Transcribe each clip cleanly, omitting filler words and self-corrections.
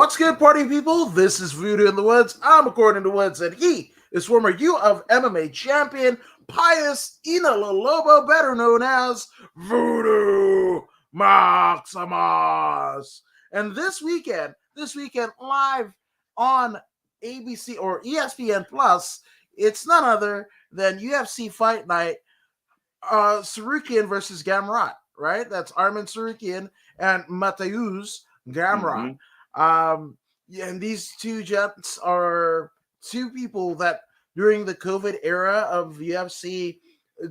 What's good, party people? This is Voodoo in the Woods. I'm According to Woods, and he is former U of MMA champion Pius Inalalobo, better known as Voodoo Maximus. And this weekend live on ABC or ESPN Plus, it's none other than UFC Fight Night, Tsarukyan versus Gamrot, right? That's Armin Tsarukyan and Mateusz Gamrot. Yeah, and these two gents are two people that during the COVID era of UFC,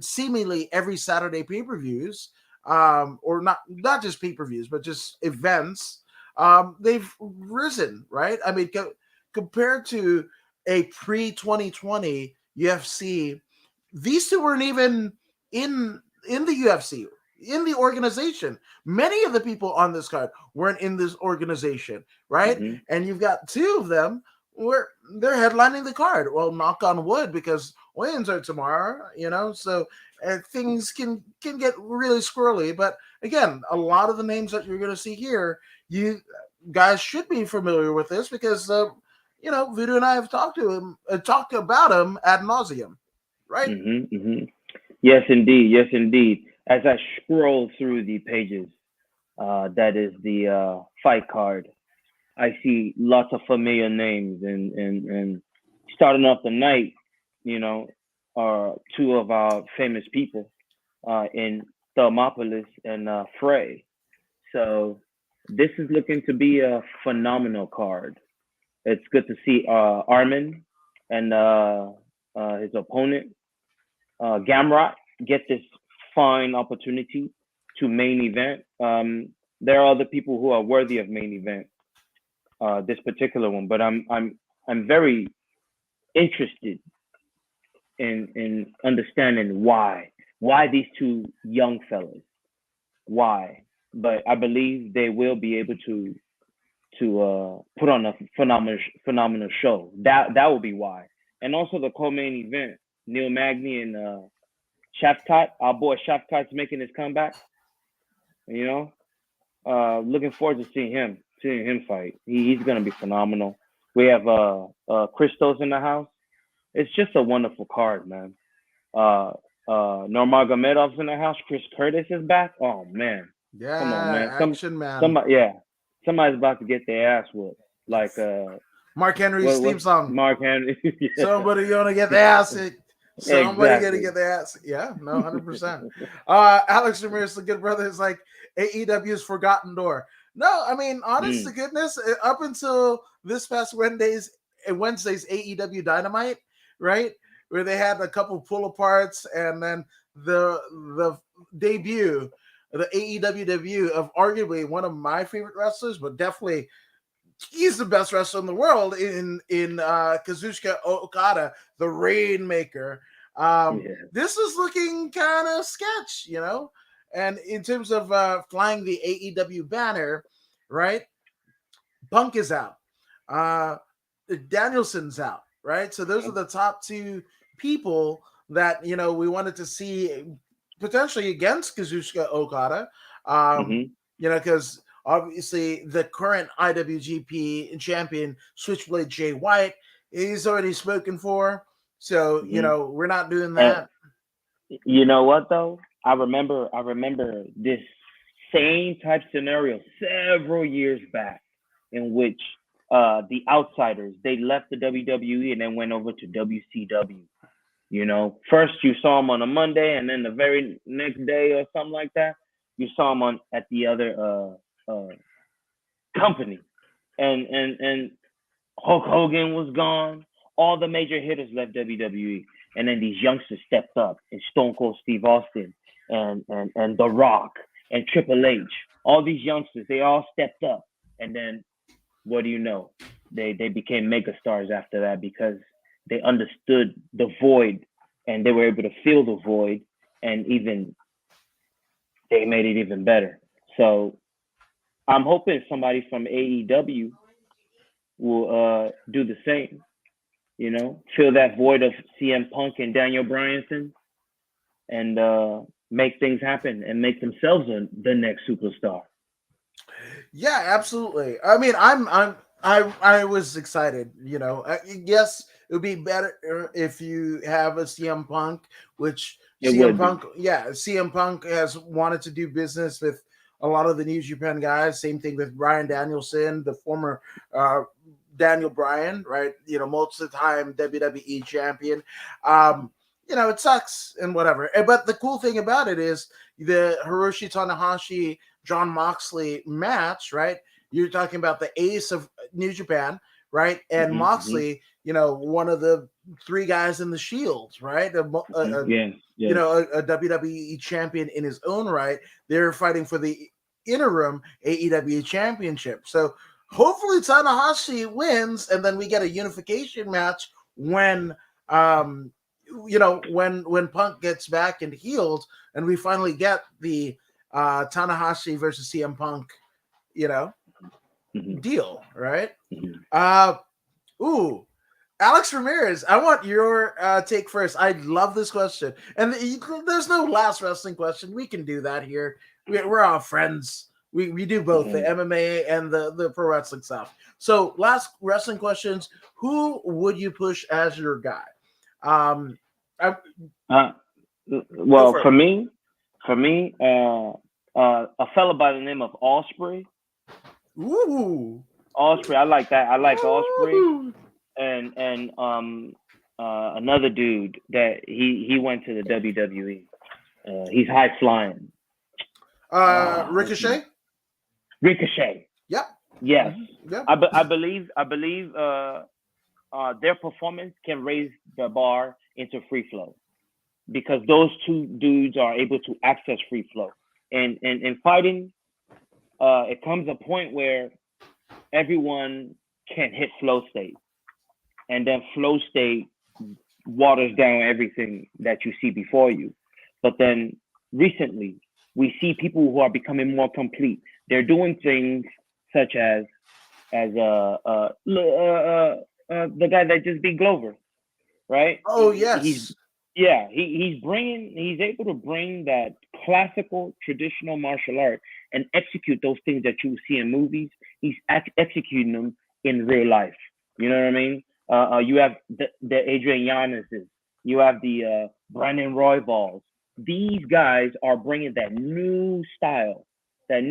seemingly every Saturday pay-per-views, or not just pay-per-views, but just events, they've risen, right? I mean, compared to a pre-2020 UFC, these two weren't even in the UFC, in the organization. Many of the people on this card weren't in this organization, right? And you've got two of them where they're headlining the card. Well, knock on wood, because weigh-ins are tomorrow, so things can get really squirrely. But again, a lot of the names that you're going to see here, you guys should be familiar with this because Voodoo and I have talked about him ad nauseum, right? Yes, indeed. Yes, indeed. As I scroll through the pages, that is the fight card. I see lots of familiar names, and starting off the night, are two of our famous people in Thermopolis and Frey. So this is looking to be a phenomenal card. It's good to see Armin and his opponent Gamrot get this fine opportunity to main event. There are other people who are worthy of main event this particular one, but I'm very interested in understanding why these two young fellas, why. But I believe they will be able to put on a phenomenal show. That will be why. And also the co-main event, Neil Magny and Shafkat. Our boy Shafkat's making his comeback. Looking forward to seeing him fight. He's gonna be phenomenal. We have Christos in the house. It's just a wonderful card, man. Nurmagomedov's in the house. Chris Curtis is back. Oh man. Yeah, come on, man. Action man. Somebody's about to get their ass whooped. Like Mark Henry's theme song. Mark Henry. Yeah. Somebody gonna get their ass hit. Somebody gonna get their ass. Yeah, no, 100%. Alex Ramirez, the good brother, is like AEW's forgotten door. No, I mean, honest to goodness, up until this past Wednesday's AEW Dynamite, right, where they had a couple pull aparts, and then the debut, the AEW debut of arguably one of my favorite wrestlers, but definitely he's the best wrestler in the world in Kazuchika Okada, the Rainmaker. This is looking kind of sketch, And in terms of flying the AEW banner, right? Punk is out. Danielson's out, right? So those are the top two people that, we wanted to see potentially against Kazuchika Okada. Because obviously the current IWGP champion, Switchblade Jay White, he's already spoken for. So, we're not doing that. You know what, though? I remember this same type scenario several years back in which the Outsiders, they left the WWE and then went over to WCW. First you saw them on a Monday, and then the very next day or something like that, you saw them at the other company. And Hulk Hogan was gone. All the major hitters left WWE. And then these youngsters stepped up, and Stone Cold Steve Austin and The Rock and Triple H. All these youngsters, they all stepped up. And then what do you know? They became megastars after that because they understood the void, and they were able to fill the void, and even they made it even better. So I'm hoping somebody from AEW will do the same. Fill that void of CM Punk and Daniel Bryanson, and make things happen and make themselves the next superstar. Yeah, absolutely. I mean, I'm I was excited. Yes, it would be better if you have a CM Punk, which It CM would be. Punk, yeah, CM Punk has wanted to do business with a lot of the New Japan guys. Same thing with Brian Danielson, the former uh, Daniel Bryan, right? Multi-time WWE champion. Um, it sucks and whatever. But the cool thing about it is the Hiroshi Tanahashi John Moxley match, right? You're talking about the ace of New Japan, right? And Hmm. Moxley, one of the three guys in the Shield, right? Yes, yes. A WWE champion in his own right. They're fighting for the interim AEW championship. So hopefully Tanahashi wins, and then we get a unification match when when Punk gets back and healed, and we finally get the Tanahashi versus CM Punk, you know, Hmm. deal, right? Hmm. Uh ooh, Alex Ramirez, I want your take first. I love this question, and there's no last wrestling question. We can do that here. We're all friends. We do both the Hmm. MMA and the pro wrestling stuff. So, last wrestling questions: who would you push as your guy? Um, I, Uh, Go well, for it. for me, a fellow by the name of Osprey. Ooh, Osprey, I like that. I like Osprey, ooh. and another dude that he went to the WWE. He's high flying. What's his name? Ricochet. Ricochet. Yep. Yes, Mm-hmm. Yep. I believe their performance can raise the bar into free flow because those two dudes are able to access free flow. And in fighting, it comes a point where everyone can hit flow state, and then flow state waters down everything that you see before you. But then recently, we see people who are becoming more complete. They're doing things such as the guy that just beat Glover, right? Oh He's yes. yeah, he's able to bring that classical traditional martial art and execute those things that you see in movies. He's executing them in real life. You know what I mean? You have the Adrian Yanis's, you have the Brandon Royvals. These guys are bringing that new style that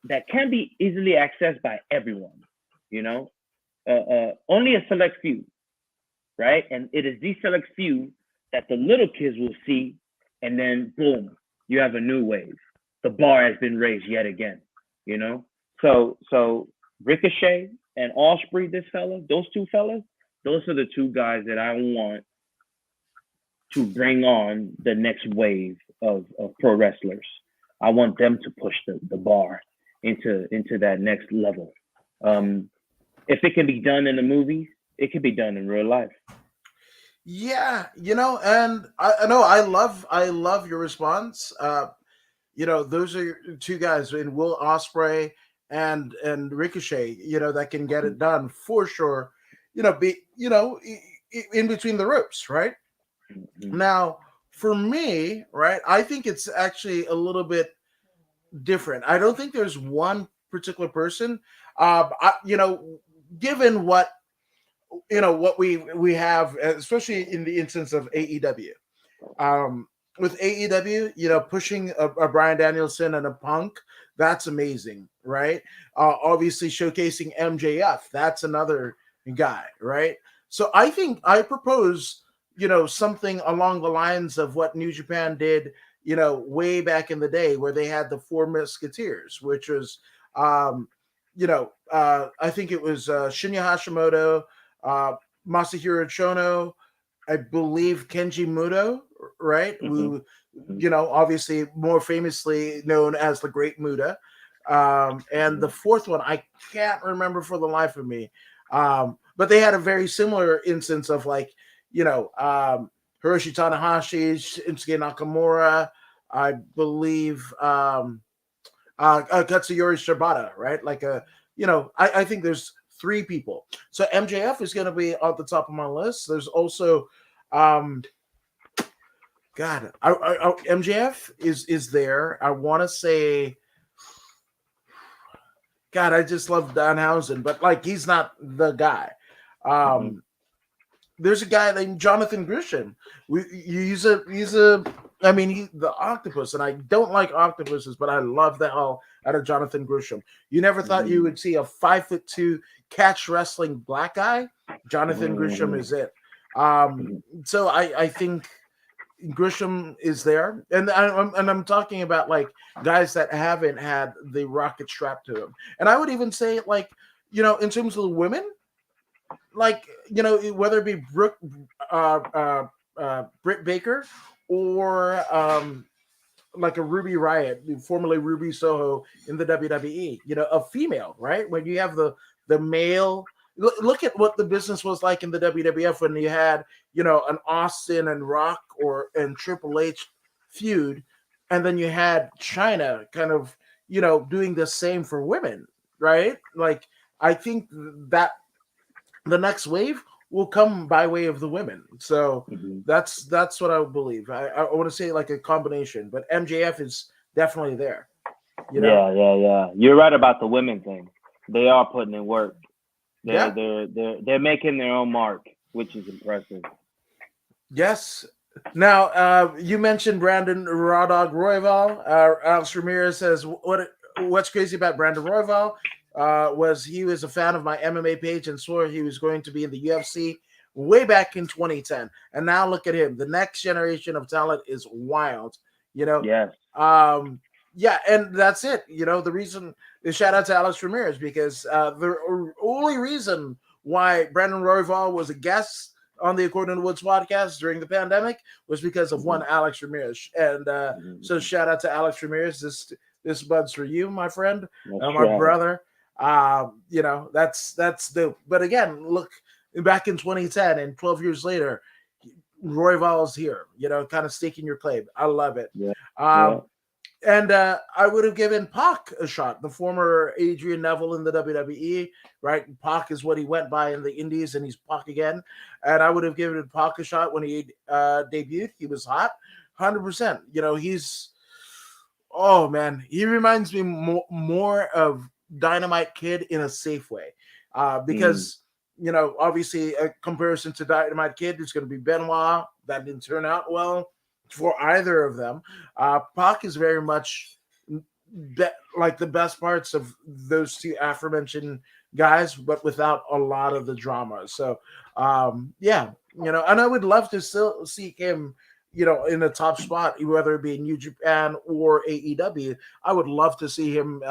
that can be easily accessed by everyone. You know, only a select few, right? And it is these select few that the little kids will see, and then boom, you have a new wave. The bar has been raised yet again, you know. So Ricochet and Osprey, this fella, those two fellas, those are the two guys that I want to bring on the next wave of pro wrestlers. I want them to push the bar into that next level. Um, if it can be done in the movies, it can be done in real life. Yeah, and I know I love your response. Those are two guys in Will Osprey and Ricochet. That can get it done for sure. Be in between the ropes, right? Mm-hmm. Now, for me, right, I think it's actually a little bit different. I don't think there's one particular person. Given what we have, especially in the instance of AEW. Um, with AEW, pushing a Brian Danielson and a Punk, that's amazing, right? Obviously, showcasing MJF, that's another guy, right? So I think I propose, something along the lines of what New Japan did, way back in the day, where they had the Four Musketeers, which was, I think it was Shinya Hashimoto, uh, Masahiro Chono, I believe Kenji Muto, right? Mm-hmm. Who, Mm-hmm. obviously more famously known as the Great Muta. And the Mm-hmm. fourth one, I can't remember for the life of me. But they had a very similar instance of like, Hiroshi Tanahashi, Shinsuke Nakamura, I believe Katsuyori Shibata, right? Like I think there's three people. So MJF is going to be at the top of my list. There's also, um, God, MJF is there. I want to say, God, I just love Danhausen, but like he's not the guy. Hmm. Um, there's a guy named Jonathan Grisham. He's a I mean the octopus, and I don't like octopuses, but I love the hell out of Jonathan Grisham. You never thought you Hmm. would see a 5'2" catch wrestling black guy. Jonathan Grisham Hmm. is it. So I think Grisham is there, and I'm talking about like guys that haven't had the rocket strapped to them, and I would even say like in terms of the women, like whether it be Brooke, uh, uh, Britt Baker, or like a Ruby Riot, formerly Ruby Soho in the WWE. A female, right? When you have the male. Look at what the business was like in the WWF when you had an Austin and Rock or and Triple H feud, and then you had China kind of doing the same for women, right? Like I think that the next wave will come by way of the women. So Hmm. that's what I would believe. I want to say like a combination, but MJF is definitely there. You know? Yeah, yeah, yeah. You're right about the women thing. They are putting in work. They're Yeah. they're they're they're making their own mark, which is impressive. Yes. Now, you mentioned Brandon Raw Dog Royval. Alex Ramirez says, What's crazy about Brandon Royval was he was a fan of my MMA page and swore he was going to be in the UFC way back in 2010. And now look at him. The next generation of talent is wild. You know, Yes. um, yeah, and that's it. The reason is shout out to Alex Ramirez because the only reason why Brandon Royval was a guest on the According to Woods podcast during the pandemic was because of one Hmm. Alex Ramirez. And so Hmm. shout out to Alex Ramirez. This bud's for you, my friend, That's my right. brother. That's dope. But again, look back in 2010 and 12 years later, Royval is here. Kind of staking your claim. I love it. Yeah. Yeah. Um, and I would have given Pac a shot, the former Adrian Neville in the WWE, right? Pac is what he went by in the Indies, and he's Pac again. And I would have given Pac a shot when he debuted. He was hot, 100%. He's, oh man, he reminds me more of Dynamite Kid in a safe way. Mm. Because, obviously, a comparison to Dynamite Kid is going to be Benoit. That didn't turn out well for either of them. Pac is very much like the best parts of those two aforementioned guys, but without a lot of the drama. So, yeah, and I would love to still see him, in a top spot, whether it be in New Japan or AEW. I would love to see him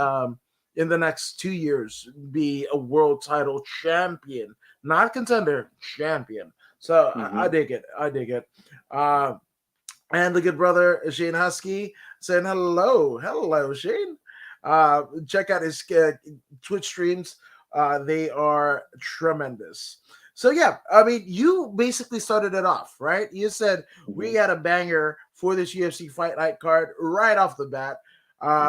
in the next 2 years be a world title champion, not contender, champion. So I Hmm. dig it. I dig it. Uh, and the good brother Shane Husky saying hello, hello Shane. Check out his Twitch streams; they are tremendous. So yeah, I mean, you basically started it off, right? You said we Hmm. got a banger for this UFC Fight Night card right off the bat.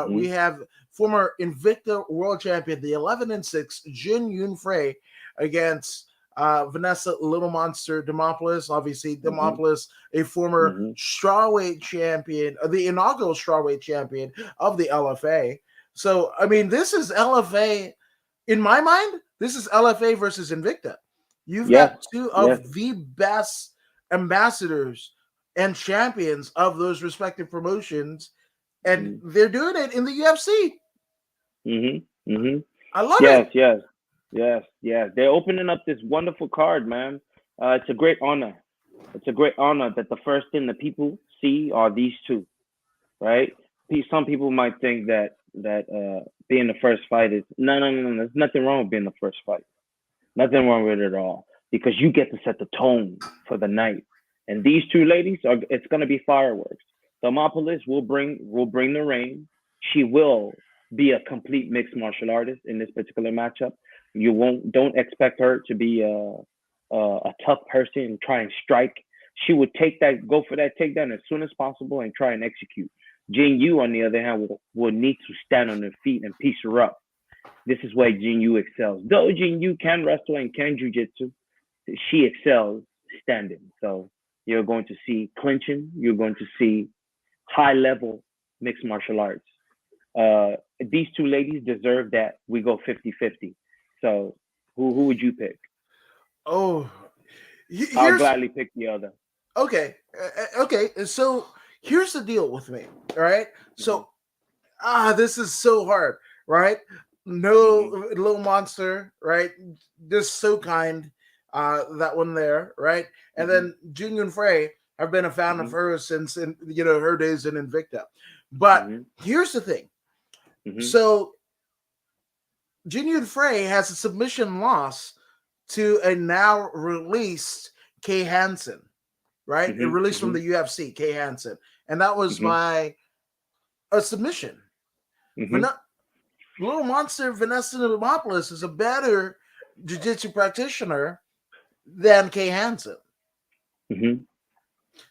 We Hmm. have former Invicta World Champion, the 11-6 Jin Yun Frey against Vanessa Little Monster Demopoulos. Obviously, Hmm. Demopoulos, a former Hmm. strawweight champion, the inaugural strawweight champion of the LFA. So, I mean, this is LFA, in my mind, this is LFA versus Invicta. You've Yes. got two Yes. of the best ambassadors and champions of those respective promotions, and Hmm. they're doing it in the UFC. Hmm. Hmm. I love Yes. it. Yes. Yes. Yes. They're opening up this wonderful card, man. It's a great honor. It's a great honor that the first thing the people see are these two, right? Some people might think that being the first fight is no. There's nothing wrong with being the first fight. Nothing wrong with it at all because you get to set the tone for the night. And these two ladies are. It's gonna be fireworks. Thermopolis will bring the rain. She will be a complete mixed martial artist in this particular matchup. You won't don't expect her to be a tough person and try and strike. She would go for that takedown as soon as possible and try and execute. Jin Yu, on the other hand, will need to stand on her feet and piece her up. This is where Jin Yu excels. Though Jin Yu can wrestle and can jujitsu, she excels standing. So you're going to see clinching. You're going to see high level mixed martial arts. these two ladies deserve that we go 50-50. So who would you pick? Oh, I'll here's gladly pick the other. okay. Okay, so here's the deal with me. All right. Hmm. So this is so hard, right? No Hmm. little monster, right? Just so kind. That one there, right? And Hmm. then Jun Frey, I've been a fan of Hmm. hers since her days in Invicta. But Hmm. here's the thing. Hmm. So Jun Frey has a submission loss to a now released Kay Hansen, right? It Hmm. released from Hmm. the UFC, Kay Hansen, and that was Hmm. by a submission. Hmm. Little Monster Vanessa Demopoulos is a better jiu-jitsu practitioner than Kay Hansen. Hmm.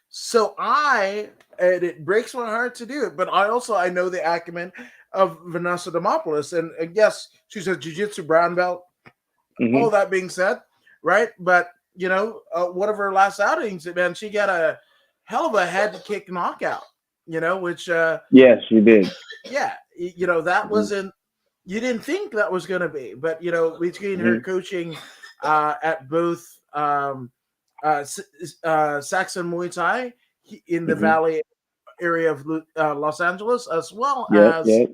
So and it breaks my heart to do it, but I know the acumen of Vanessa Demopoulos, and yes, she's a jiu-jitsu brown belt. All Hmm. that being said, right? But one of her last outings, man, she got a hell of a head kick knockout. Which Yes, you did. yeah, that Hmm. wasn't you didn't think that was going to be, but between her Hmm. coaching at both Saxon Muay Thai in the Hmm. Valley area of Los Angeles, as well Yep. as Yep.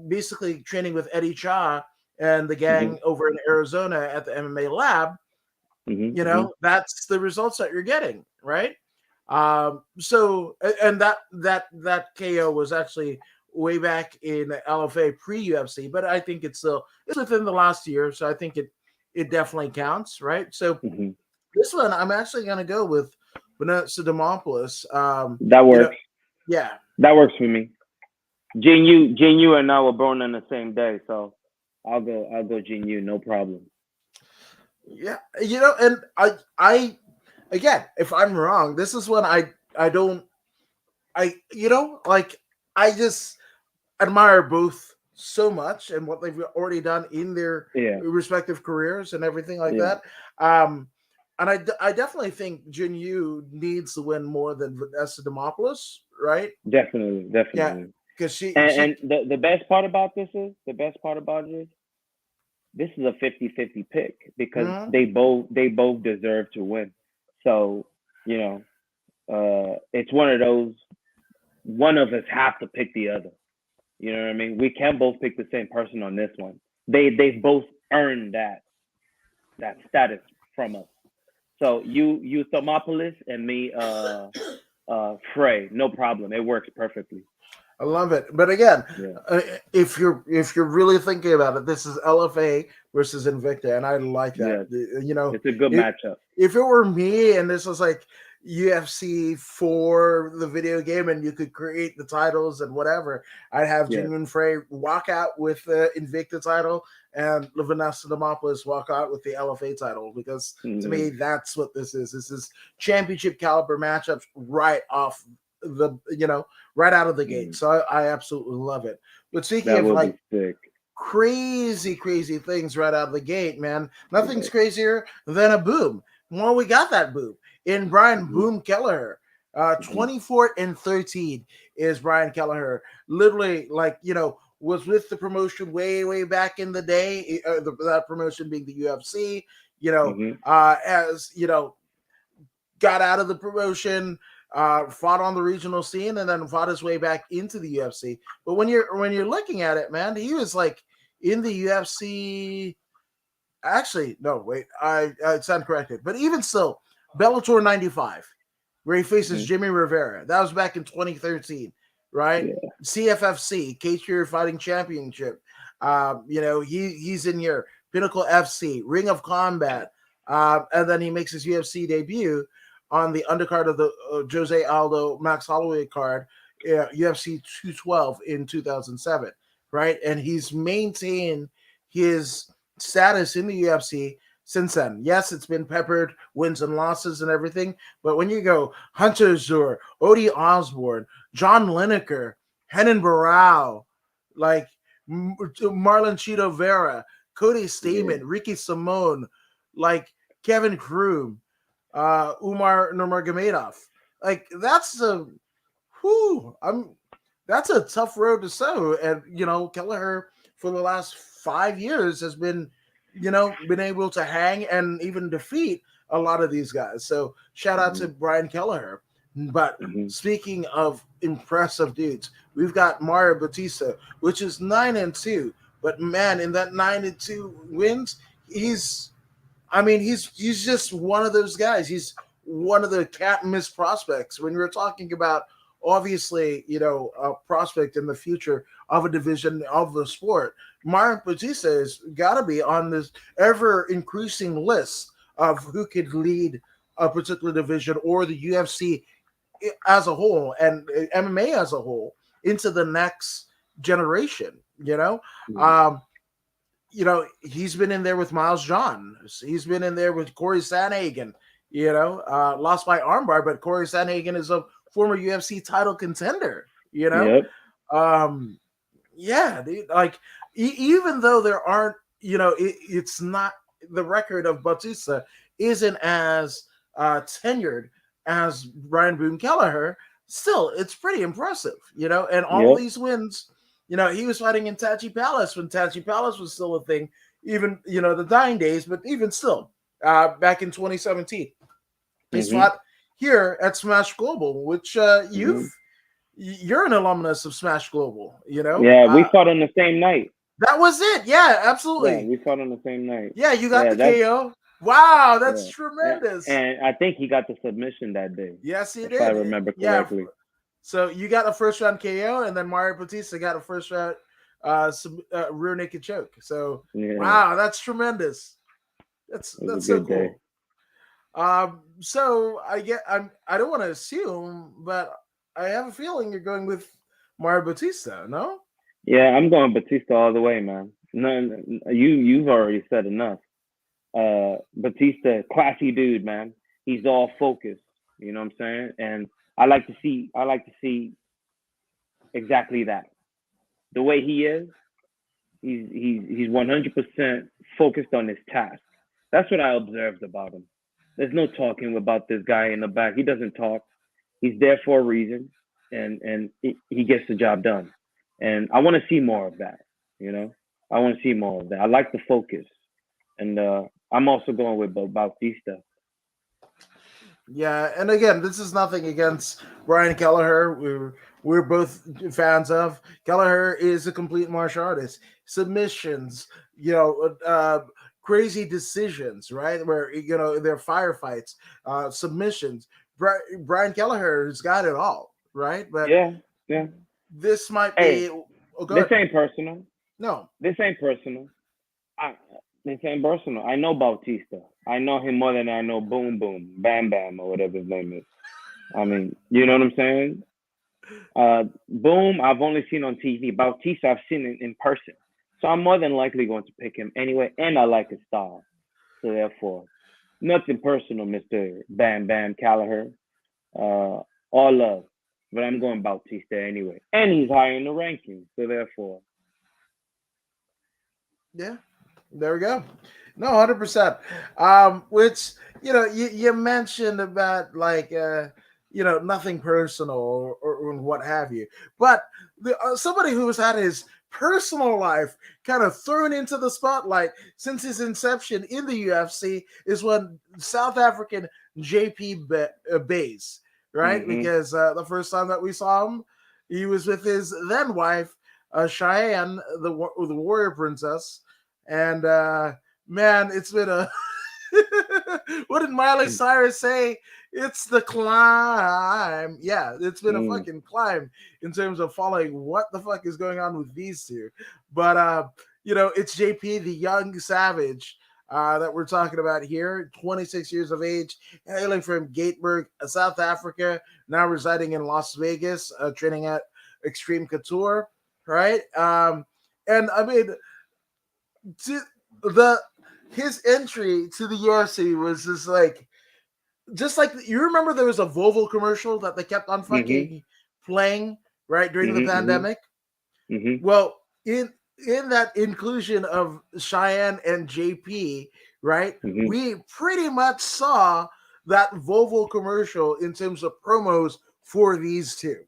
basically training with Eddie Cha and the Hmm. gang over in Arizona at the MMA lab, Hmm. Hmm. that's the results that you're getting, right? So and that KO was actually way back in LFA pre UFC, but I think it's within the last year, so I think it definitely counts, right? So Hmm. this one I'm actually gonna go with Vanessa Demopoulos. That works. Yeah, That works for me. Jin Yu and I were born on the same day, so I'll go Jin Yu, no problem. yeah, and I again, if I'm wrong, this is when I don't like I just admire both so much and what they've already done in their Yeah. respective careers and everything like Yeah. that. Um, and I definitely think Jin Yu needs to win more than Vanessa Demopoulos, right? Definitely. Yeah, Definitely. because And the best part about the best part about it is this is a 50-50 pick because mhm. they both deserve to win. So, you know, it's one of those one of us have to pick the other. You know what I mean? We can't both pick the same person on this one. They've both earned that status from us. So you Thermopolis and me Frey, no problem. It works perfectly. I love it. But again, Yeah. if you're really thinking about it, this is LFA versus Invicta, and I like that. Yes. It's a good If matchup. if it were me and this was like UFC for the video game, and you could create the titles and whatever, I'd have Yes. Genuine Frey walk out with the Invicta title and Vanessa Demopoulos walk out with the LFA title, because to me Hmm. that's what this is. This is championship caliber matchups right off the right out of the gate. Hmm. So I absolutely love it. But speaking That of will like be sick. crazy things right out of the gate, man, nothing's Yes. crazier than a boom. Well, we got that boom in Brian Hmm. Boom Kelleher. Hmm. 24-13 is Brian Kelleher. Literally, like, was with the promotion way back in the day. That promotion being the UFC. Hmm. As got out of the promotion, fought on the regional scene, and then fought his way back into the UFC. But when you're looking at it, man, he was like in the UFC. Actually, no, wait, I stand corrected. But even still, Bellator 95, where he faces Hmm. Jimmy Rivera. That was back in 2013, right? Yeah. CFFC, Cage Fury Fighting Championship. He's in here. Pinnacle FC, Ring of Combat, and then he makes his UFC debut on the undercard of the Jose Aldo Max Holloway card, UFC 212 in 2007, right? And he's maintained his status in the UFC since then. Yes, it's been peppered wins and losses and everything, but when you go Hunter Zur, Odie Osborne, John Lineker, Henan Barao, like Marlon Cheeto Vera, Cody Yeah. Stamen, Ricky Simone, like Kevin Kroom, Umar Nurmagomedov, like that's the whoo. that's a tough road to sow. And Kelleher for the last 5 years has been able to hang and even defeat a lot of these guys. So shout out to Hmm. Brian Kelleher. But Hmm. speaking of impressive dudes, we've got Mario Batista, which is 9-2. But man, in that 9-2 wins, he's he's just one of those guys. He's one of the can't miss prospects. When we're talking about obviously, a prospect in the future of a division of the sport, Mario Batista has got to be on this ever increasing list of who could lead a particular division or the UFC as a whole and MMA as a whole into the next generation. Um, he's been in there with Miles John. He's been in there with Corey Sanhagen. Lost by armbar, but Corey Sanhagen is a former UFC title contender. Yep. Um, yeah, dude, like even though there aren't, it's not the record of Batista isn't as tenured as Brian Boone Kelleher. Still, it's pretty impressive, and all Yep. these wins. He was fighting in Tachi Palace when Tachi Palace was still a thing, even the dying days, but even still, back in 2017, he's Hmm. fought here at Smash Global, which Hmm. you're an alumnus of Smash Global, Yeah, we fought on the same night. that was it. Yeah, Yeah, absolutely. we fought on the same night. Yeah, you got Yeah, the that's KO. Wow, that's yeah. tremendous. And I think he got the submission that day, Yes, he if I did. remember Yeah. correctly. So you got a first round KO, and then Mario Batista got a first round rear naked choke. So Yeah, wow, that's tremendous. That's it was a that's so good day. cool. So I don't want to assume, but I have a feeling you're going with Mario Batista. No. Yeah, I'm going Batista all the way, man. No, you've already said enough. Batista, classy dude, man. He's all focused. You know what I'm saying? And I like to see exactly that. The way he is, he's 100% focused on his task. That's what I observed about him. There's no talking about this guy in the back. He doesn't talk. He's there for a reason, and he gets the job done. And I want to see more of that. You know, I want to see more of that. I like the focus, and I'm also going with Bautista. Yeah, and again, this is nothing against Brian Kelleher. We're both fans of Kelleher. Is a complete martial artist. Submissions, crazy decisions, right? Where they're firefights, submissions. Brian Kelleher has got it all, right? But Yeah, yeah. this might Hey, be. Oh, go this ahead. ain't personal. No. This ain't personal. I, this ain't personal. I know Bautista. I know him more than I know Boom Boom, Bam Bam, or whatever his name is. I mean, you know what I'm saying? Boom, I've only seen on TV. Bautista, I've seen in person. So I'm more than likely going to pick him anyway, and I like his style. So therefore, nothing personal, Mr. Bam Bam Callagher. All love. But I'm going Bautista anyway. And he's high in the rankings. So therefore. Yeah. There we go. No, 100%. Which you mentioned about like nothing personal or what have you, but somebody who's had his personal life kind of thrown into the spotlight since his inception in the UFC is one South African JP Bays, right? Mm-hmm. Because the first time that we saw him, he was with his then wife, Cheyenne, the warrior princess, and man, it's been a what did Miley Cyrus say? It's the climb. Yeah, it's been a Mm. fucking climb in terms of following what the fuck is going on with these two. But it's JP, the young savage, that we're talking about here, 26 years of age, hailing from Gateburg, South Africa, now residing in Las Vegas, training at Extreme Couture, right? And I mean, to the his entry to the UFC was just like you remember there was a Volvo commercial that they kept on Mm-hmm. fucking playing right during the Mm-hmm. pandemic. Mm-hmm. Well, in that inclusion of Cheyenne and JP, right, Mm-hmm. we pretty much saw that Volvo commercial in terms of promos for these two,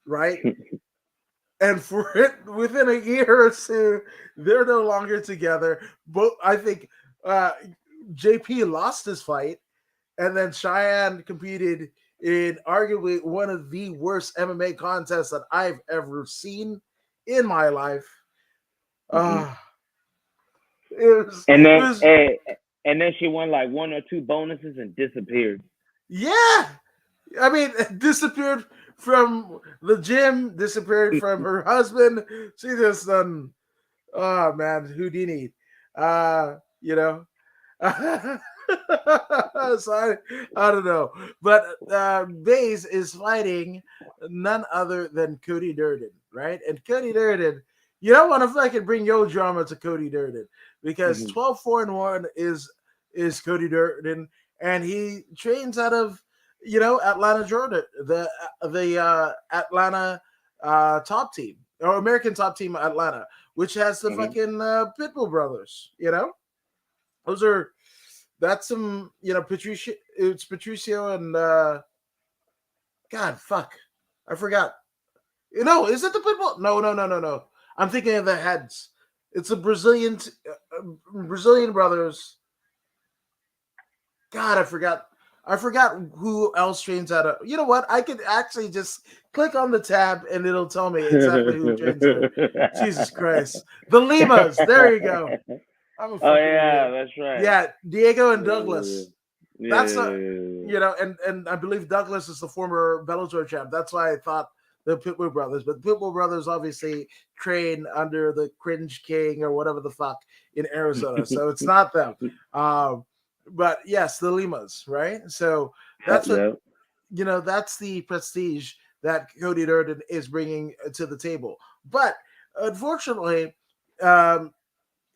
right? and for it within a year or two, they're no longer together. Both, I think, uh, JP lost his fight, and then Cheyenne competed in arguably one of the worst MMA contests that I've ever seen in my life. Hmm. Uh, it was, And it then, was, and then she won like one or two bonuses and disappeared. yeah. I mean, disappeared from the gym, disappeared from her husband. She just done, oh man, Houdini. You know, so I don't know, but Baze is fighting none other than Cody Durden, right? And Cody Durden, you don't want to fucking bring your drama to Cody Durden because Hmm. 12-4-1 is Cody Durden, and he trains out of Atlanta, Georgia, the Atlanta top team or American top team Atlanta, which has the Hmm. fucking Pitbull brothers. Those are that's some Patricio. It's Patricio and God fuck, I forgot. Is it the Pitbull? No, no, no, no, no. I'm thinking of the heads. It's the Brazilian brothers. God, I forgot. I forgot who else trains out of. You know what? I could actually just click on the tab and it'll tell me exactly who trains there. Jesus Christ, the Limas. There you go. I'm a Oh fucking yeah, idiot. that's right. Yeah, Diego and Yeah, Douglas. yeah, That's a yeah, and I believe Douglas is the former Bellator champ. That's why I thought the Pitbull brothers. But the Pitbull brothers obviously train under the Cringe King or whatever the fuck in Arizona, so it's not them. Um, but yes, the Limas, right? So yeah. that's what Yeah. that's the prestige that Cody Durden is bringing to the table. But unfortunately, um,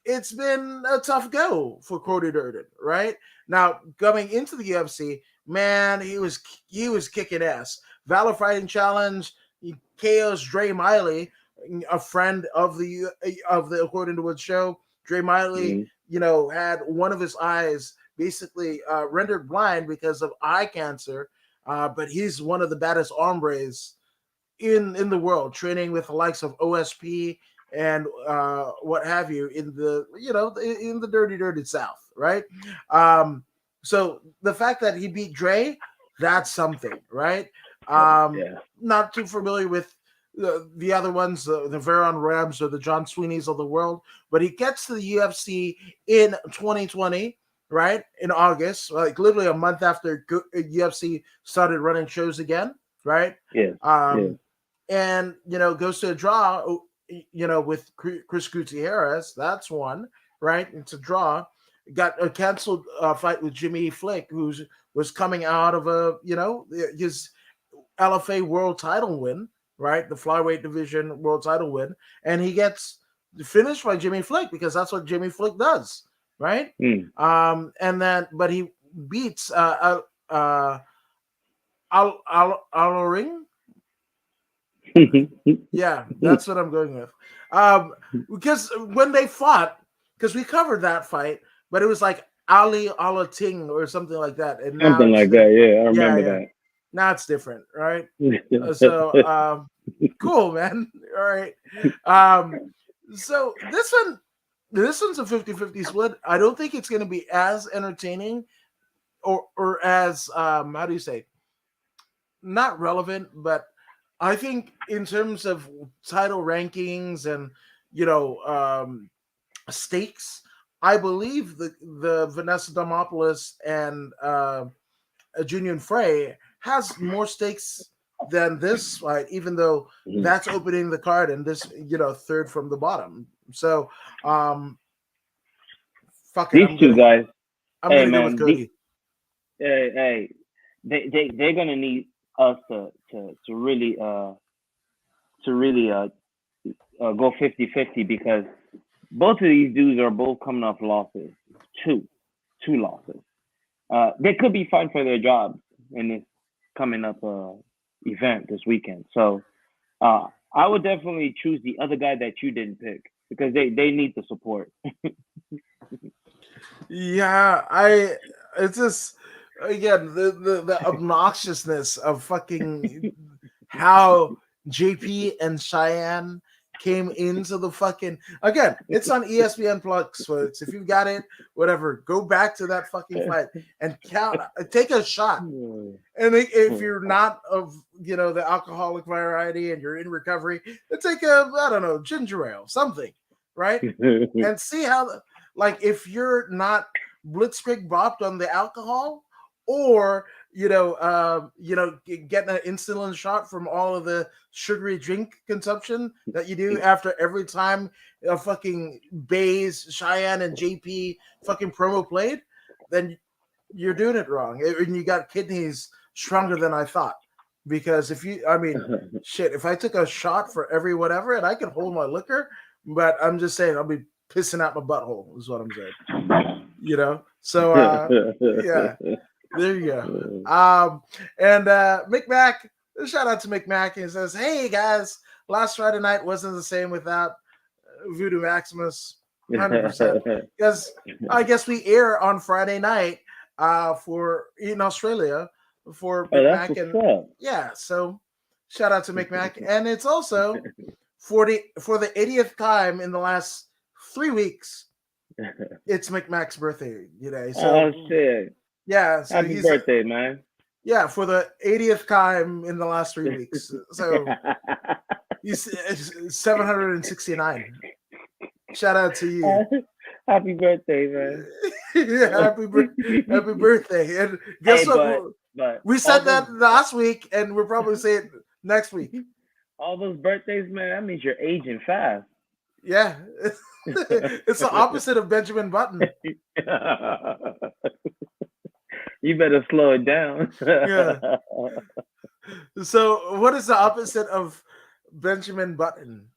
it's been a tough go for Cody Durden, right? Now coming into the UFC, man, he was kicking ass. Valor Fighting Challenge, he KOs Dre Miley, a friend of the According to Wood show. Dre Miley, Hmm. had one of his eyes basically rendered blind because of eye cancer. But he's one of the baddest hombres in the world, training with the likes of OSP and what have you in the dirty South, right? Um, so the fact that he beat Dre, that's something, right? Um, Yeah. Not too familiar with the other ones, the Veron Rams or the John Sweeneys of the world, but he gets to the UFC in 2020. Right in August, like literally a month after UFC started running shows again, right? Yeah. Yeah. Um, and goes to a draw with Chris Gutierrez. That's one, right? It's a draw. Got a canceled fight with Jimmy Flick, who's was coming out of his LFA world title win, right? The flyweight division world title win, and he gets finished by Jimmy Flick because that's what Jimmy Flick does, right? Mm. And then but he beats Aloring. Yeah, that's what I'm going with. Because when they fought, because we covered that fight, but it was like Ali Alating or something like that, and now Something it's like that. Yeah, I yeah, remember yeah. that. Now it's different, right? So cool, man. All right. Um, so this one's a 50-50 split. I don't think it's going to be as entertaining or as how do you say, not relevant, but I think in terms of title rankings and stakes, I believe the Vanessa Demopoulos and Junior Frey has more stakes than this fight, even though Mhm. that's opening the card and this third from the bottom. So fuck it, These I'm two gonna guys, I'm hey gonna go with man, Cody. hey, they're gonna need us to really go 50-50 because both of these dudes are both coming off losses, two two losses. They could be fighting for their jobs in this coming up event this weekend. So I would definitely choose the other guy that you didn't pick because they need the support. Yeah, it's just again the obnoxiousness of fucking how JP and Cheyenne came into the fucking again. It's on ESPN Plus, folks. If you've got it, whatever, go back to that fucking fight and count. Take a shot. And if you're not of the alcoholic variety and you're in recovery, then take I don't know, ginger ale, something, right? And see how like if you're not blitzkrieg bopped on the alcohol, or getting an insulin shot from all of the sugary drink consumption that you do after every time a fucking Bays, Cheyenne, and JP fucking promo played, then you're doing it wrong. And you got kidneys stronger than I thought. Because if I took a shot for every whatever, and I could hold my liquor, but I'm just saying I'll be pissing out my butthole is what I'm saying. So yeah. There you go. And Mick Mac, shout out to Mick Mac. He says, "Hey guys, last Friday night wasn't the same without Voodoo Maximus, 100%." Because I guess we air on Friday night for in Australia for Mick Mac, and yeah. So shout out to Mick Mac, and it's also for the 80th time in the last 3 weeks. It's Mick Mac's birthday today. So, oh shit. Yeah, so happy birthday, man. Yeah, for the 80th time in the last 3 weeks. So he's 769. Shout out to you. Happy birthday, man. Yeah, happy birthday. And guess what? But we said that last week, and we'll probably say it next week. All those birthdays, man, that means you're aging fast. Yeah. It's the opposite of Benjamin Button. You better slow it down. Yeah. So what is the opposite of Benjamin Button?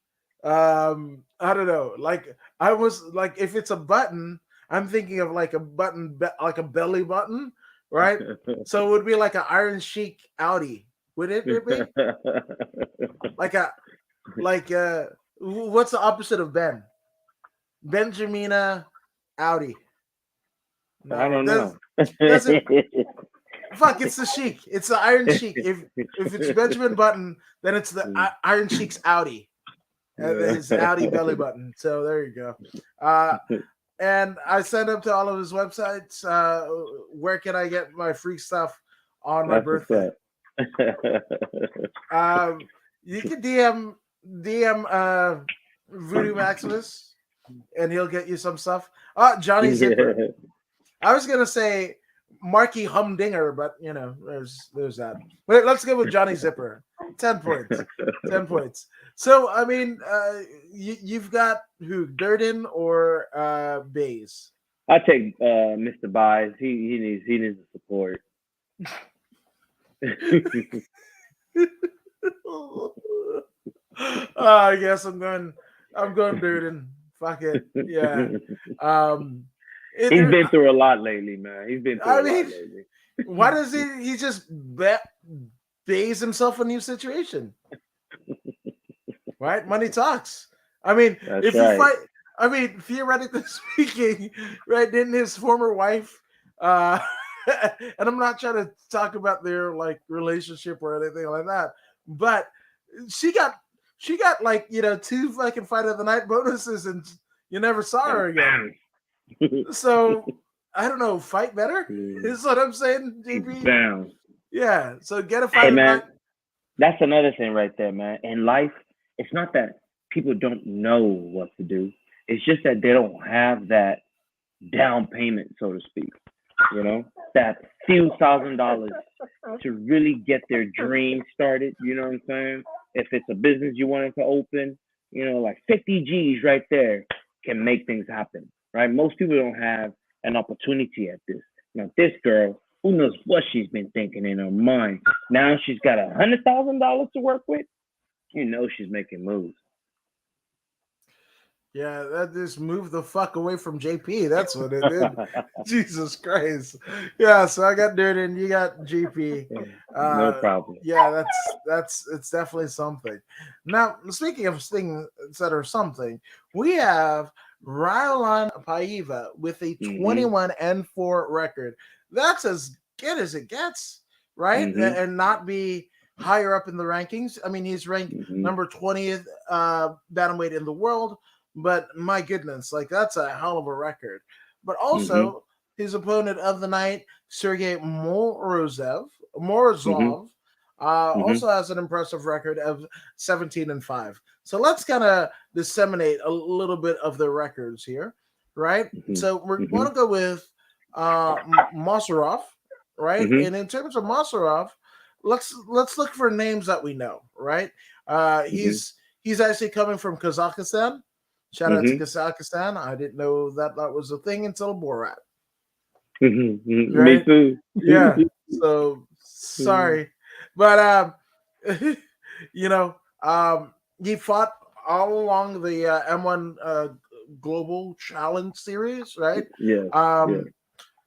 I don't know. Like I was like, if it's a button, I'm thinking of like a button, like a belly button, right? So it would be like an Iron Sheik Audi. Would it be? like what's the opposite of Ben? Benjamina Audi. No, I don't know. Fuck, it's the Sheik. It's the Iron Sheik. If it's Benjamin Button, then it's the Iron Sheik's Audi. His Audi belly button. So there you go. And I sent up to all of his websites. Where can I get my free stuff on my birthday? You can DM Voodoo Maximus, and he'll get you some stuff. Johnny Zipper. I was gonna say Marky Humdinger, but there's that. But let's go with Johnny Zipper. 10 points. 10 points. So I mean, you've got who? Durden or Bays? I take Mr. Bays. He needs the support. I guess I'm going Durden. Fuck it. Yeah. He's been through a lot lately, man. He's been through a lot lately. Why does he just bays himself a new situation? Right? Money talks. I mean, That's you fight, I mean, theoretically speaking, right? Didn't his former wife, and I'm not trying to talk about their like relationship or anything like that, but she got like 2 fucking fight of the night bonuses, and you never saw her again. So I don't know, fight better is what I'm saying, JP. Down. Yeah, so get a fight. Hey man, that's another thing right there, man. In life, it's not that people don't know what to do. It's just that they don't have that down payment, so to speak. That few $1,000s to really get their dream started. You know what I'm saying? If it's a business you wanted to open, like 50 G's right there can make things happen. Right? Most people don't have an opportunity at this. Now, this girl, who knows what she's been thinking in her mind? Now she's got $100,000 to work with. She's making moves. Yeah, that just moved the fuck away from JP. That's what it did. Jesus Christ. Yeah, so I got Durden, you got JP. No problem. Yeah, it's definitely something. Now, speaking of things that are something, we have Rylan Paiva with a 21-4 record. That's as good as it gets, right? And not be higher up in the rankings. I mean, he's ranked Mm-hmm. number 20th bantamweight in the world, but my goodness, like that's a hell of a record. But Mm-hmm. also, his opponent of the night, Sergey Mm-hmm. Morozov, Mm-hmm. also has an impressive record of 17-5. So let's kind of disseminate a little bit of their records here, right? Mm-hmm. So we're Mm-hmm. going to go with Moserov, right? Mm-hmm. And in terms of Moserov, let's look for names that we know, right? Mm-hmm. He's actually coming from Kazakhstan. Shout out to Mm-hmm. Kazakhstan. I didn't know that that was a thing until Borat, Mm-hmm. Me right? too. Yeah. So sorry, but you know, he fought all along the M1 Global Challenge Series, right? Yes. Yes. Um,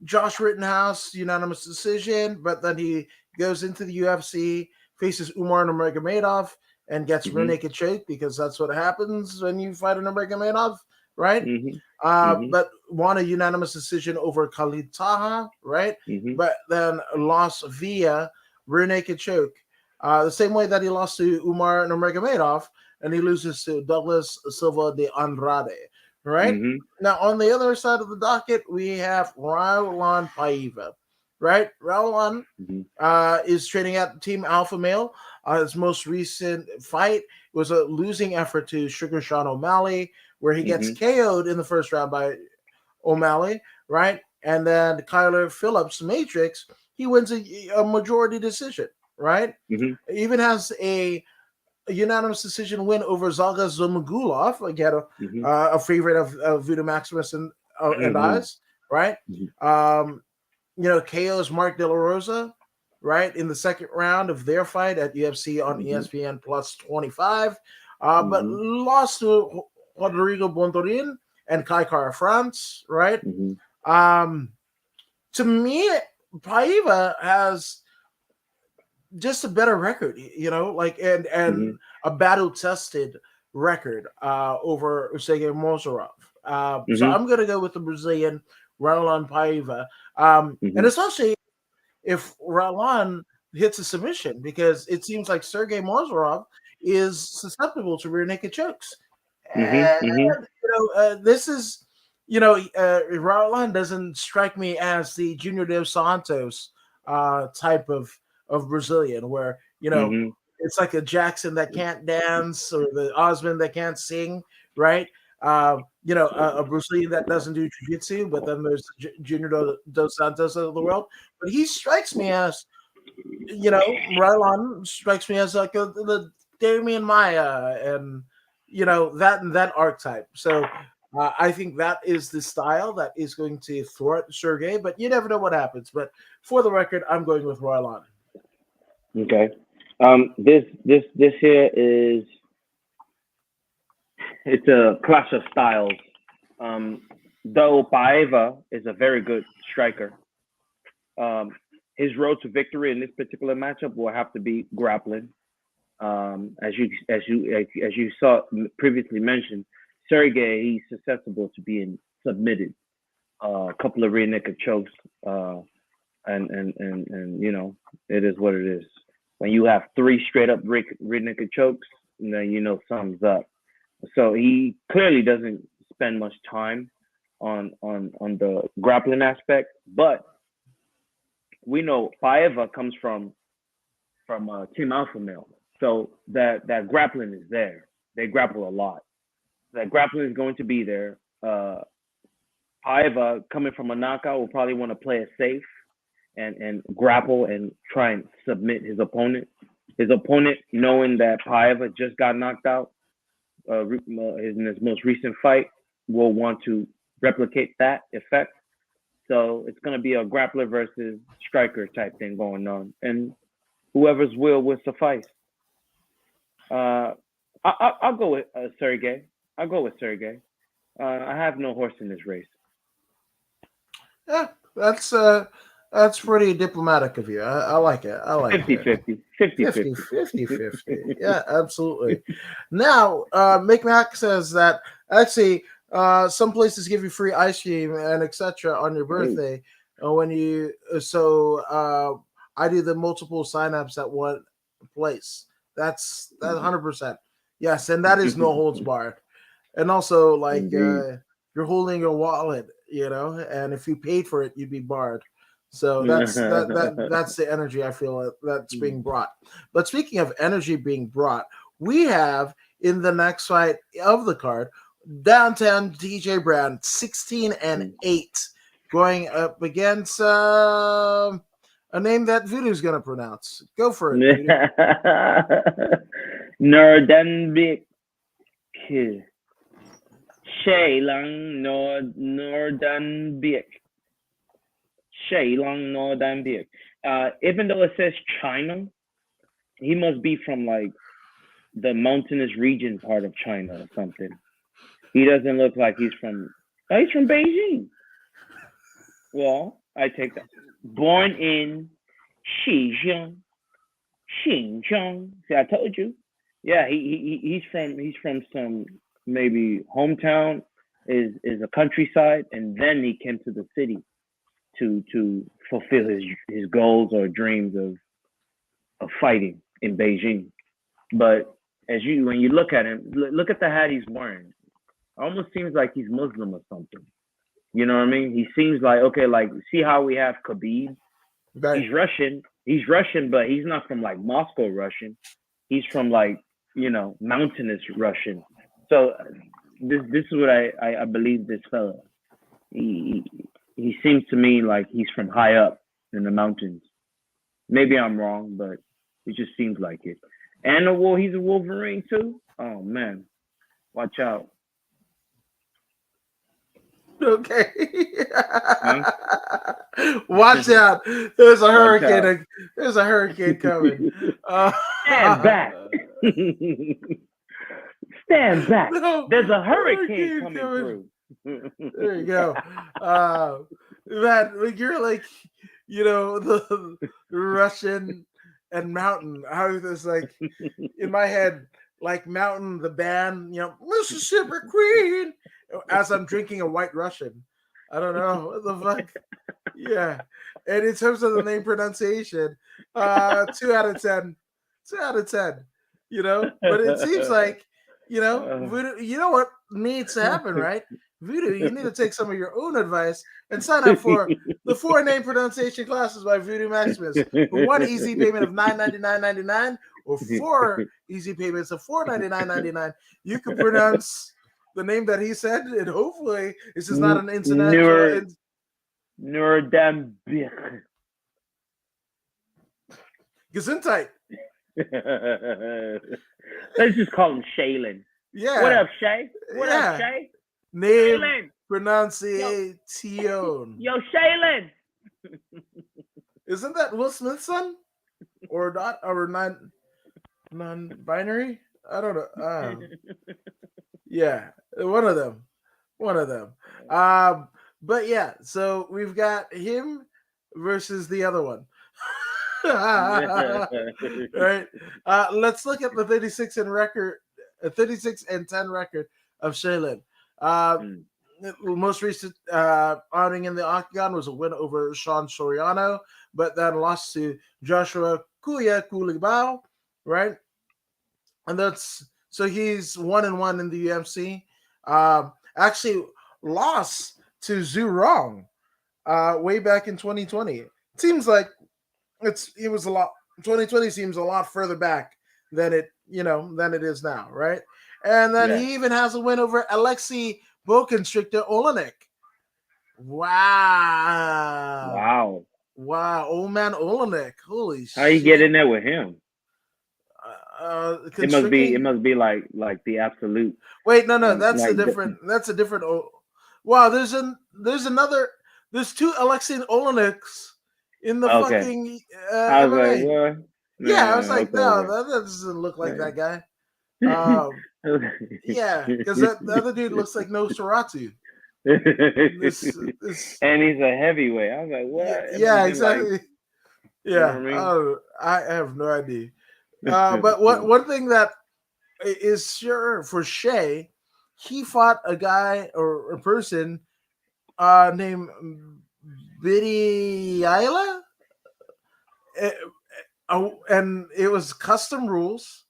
Josh Rittenhouse, unanimous decision, but then he goes into the UFC, faces Umar Nurmagomedov, and gets rear Mm-hmm. naked choke because that's what happens when you fight a Nurmagomedov, right? Mm-hmm. Mm-hmm. But won a unanimous decision over Khalid Taha, right? Mm-hmm. But then lost via rear naked choke, the same way that he lost to Umar Nurmagomedov, and he loses to Douglas Silva de Andrade, right? Mm-hmm. Now, on the other side of the docket, we have Raulan Paiva, right? Raulan Mm-hmm. is training at Team Alpha Male. His most recent fight was a losing effort to Sugar Sean O'Malley, where he gets Mm-hmm. KO'd in the first round by O'Malley, right? And then Kyler Phillips Matrix, he wins a majority decision, right? Mm-hmm. Even has a unanimous decision win over Zalga Zumagulov, again, Mm-hmm. a favorite of Voodoo Maximus and Mm-hmm. Eyes, right? Um, KO's Mark De La Rosa, right, in the second round of their fight at UFC on Mm-hmm. ESPN Plus 25, but Mm-hmm. lost to Rodrigo Bontorin and Kai Kara France, right? Mm-hmm. Um, to me, Paiva has just a better record, like Mm-hmm. and a battle tested record over Sergey Mozarov. So Mm-hmm. I'm gonna go with the Brazilian Roland Paiva, and Mm-hmm. especially if Roland hits a submission because it seems like Sergey Mozarov is susceptible to rear naked chokes. Mm-hmm. And Mm-hmm. this is Roland doesn't strike me as the Junior Dos Santos type of Brazilian where Mm-hmm. it's like a Jackson that can't dance or the Osmond that can't sing, right? A Brazilian that doesn't do jiu-jitsu, but then there's Junior Dos Santos of the world. But he strikes me as, Rylan strikes me as like the Damien Maya and that archetype. So I think that is the style that is going to thwart Sergey, but you never know what happens. But for the record, I'm going with Rylan. Okay. This here is it's a clash of styles. Um, though Paeva is a very good striker, um, his road to victory in this particular matchup will have to be grappling. As you saw previously mentioned, Sergey he's susceptible to being submitted. A couple of rear naked chokes, and it is what it is. When you have three straight up rear naked chokes, then something's up. So he clearly doesn't spend much time on the grappling aspect, but we know Paeva comes from Team Alpha Male, so that grappling is there. They grapple a lot. That grappling is going to be there. Paiva coming from a knockout will probably want to play it safe and grapple and try and submit his opponent. His opponent, knowing that Paiva just got knocked out in his most recent fight, will want to replicate that effect. So it's going to be a grappler versus striker type thing going on, and whoever's will suffice. Uh, I'll go with Sergey. I'll go with Sergey. I have no horse in this race. Yeah, that's pretty diplomatic of you. I like it. I like 50 it. 50. 50 50 50. 50 50. Yeah, absolutely. Now, Mick Mac says that actually some places give you free ice cream and etc. on your Hey. birthday when you so I do the multiple signups at place. That's 100%. Yes, and that is no holds barred. And also, like, Indeed. you're holding your wallet, and if you paid for it, you'd be barred. So that's the energy I feel that's being brought. But speaking of energy being brought, we have in the next fight of the card, downtown DJ Brown, 16-8, going up against a name that Voodoo's gonna pronounce. Go for it, Voodoo. Nordenbik. Shailang Nordenbik. Shailang Nordenbik. Even though it says China, he must be from like the mountainous region part of China or something. He doesn't look like he's from. Oh, he's from Beijing. Well, I take that. Born in Xinjiang. Xinjiang. See, I told you. Yeah, he's from some maybe hometown is a countryside, and then he came to the city to fulfill his goals or dreams of fighting in Beijing. But when you look at him, look at the hat he's wearing. Almost seems like he's Muslim or something. You know what I mean? He seems like, okay, like, see how we have Khabib? Right. He's Russian. He's Russian, but he's not from like Moscow Russian. He's from like, mountainous Russian. So this is what I believe this fella. He seems to me like he's from high up in the mountains. Maybe I'm wrong, but it just seems like it. And he's a Wolverine too? Oh man. Watch out. Okay. Watch out. There's a hurricane. There's a hurricane coming. Stand back. Stand back. No, there's a hurricane coming through. There you go. Man, you're like, the Russian and Mountain. I was just like, in my head, like Mountain, the band, Mississippi Queen, as I'm drinking a White Russian. I don't know what the fuck. Yeah. And in terms of the name pronunciation, 2 out of 10. 2 out of 10. But it seems like, Voodoo, you know what needs to happen, right? Voodoo, you need to take some of your own advice and sign up for the 4 name pronunciation classes by Voodoo Maximus. For 1 easy payment of $9.99.99 or 4 easy payments of $4.99.99, you can pronounce the name that he said, and hopefully this is not an international. Nurdambik. Gesundheit. Let's just call him Shaylin. Yeah. What up, Shay? What up, Shay? Name Shaylin. Pronunciation. Yo, Shaylin. Isn't that Will Smith's son? Or not? Or non-binary? I don't know. Yeah, one of them. But yeah, so we've got him versus the other one. Right. Let's look at the 36-10 record of Shaylin. Most recent outing in the octagon was a win over Sean Soriano, but then lost to Joshua Kulibao, right? And so he's 1-1 in the UFC. Actually lost to Zhu Rong way back in 2020. It seems like it was a lot. 2020 seems a lot further back than it is now, right? And then he even has a win over Alexei Bokenstrictor Olenek. Wow. Old man Olenek. Holy shit. How you get in there with him? It must be like the absolute. Wait, no, that's a different. Wow, there's 2 Alexei Oleneks in the fucking. I was like, what? Yeah, I was like, no, that doesn't look like that guy. Yeah, because the other dude looks like Nosferatu. And he's a heavyweight. I was like, what? Yeah, exactly. Like, yeah, I have no idea. But one thing that is sure for Shay, he fought a guy or a person named Biddy Isla. and it was custom rules,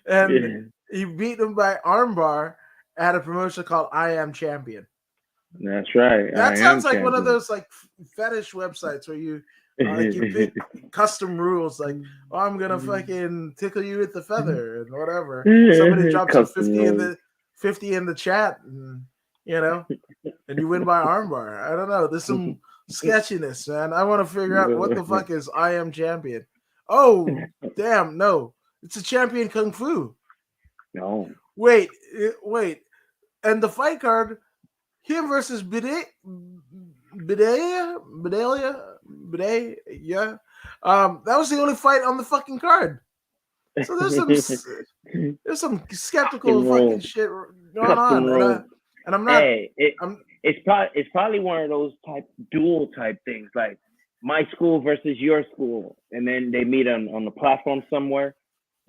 and Yeah, he beat him by armbar at a promotion called I Am Champion. that's right. That I sounds am like one of champion. those like fetish websites where you like you pick custom rules like, oh, I'm gonna fucking tickle you with the feather and whatever. Somebody drops a Custom rules. 50 in the chat, and you know, and you win by armbar. I don't know. There's some sketchiness, man. I want to figure out what the fuck is I Am Champion. Oh, damn, no. It's a champion kung fu. No. Wait. And the fight card, him versus Bidelia. Yeah. That was the only fight on the fucking card. So there's some skeptical Custom fucking rules. shit going Custom on, rules. and I'm not. Hey, I'm it's probably one of those dual type things, like my school versus your school, and then they meet on the platform somewhere,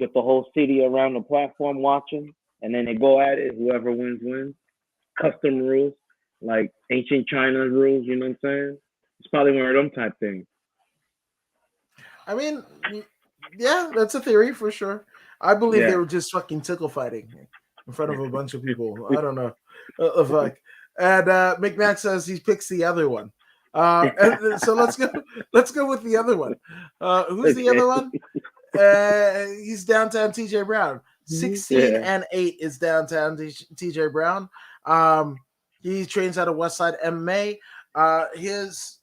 with the whole city around the platform watching, and then they go at it. Whoever wins. Custom rules, like ancient China rules. You know what I'm saying? It's probably one of them type things. I mean, yeah, that's a theory for sure. I believe they Yeah. were just fucking tickle fighting in front of a bunch of people. I don't know. Fuck. And McMahon says he picks the other one. And so let's go. Let's go with the other one. Who's the other Okay. one? He's downtown TJ Brown. 16 Yeah. and 8 is downtown TJ Brown. He trains out of Westside MMA. He's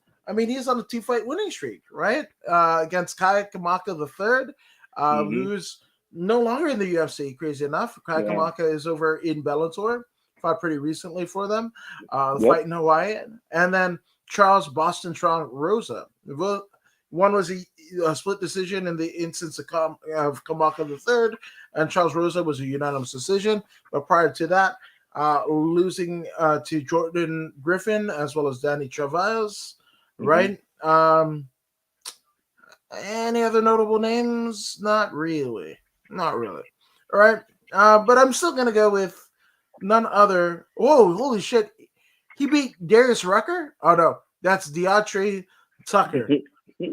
on a 2-fight winning streak, right? Against Kai Kamaka III, who's no longer in the UFC, crazy enough. Kai Yeah. Kamaka is over in Bellator, fought pretty recently for them, the Yep. fight in Hawaii. And then Charles Boston Strong Rosa. One was a split decision in the instance of Kamaka III, and Charles Rosa was a unanimous decision. But prior to that, losing to Jordan Griffin as well as Danny Travails, right? Any other notable names? Not really. All right. But I'm still gonna go with none other. Whoa, holy shit! He beat Darius Rucker. Oh no, that's Deontay Tucker.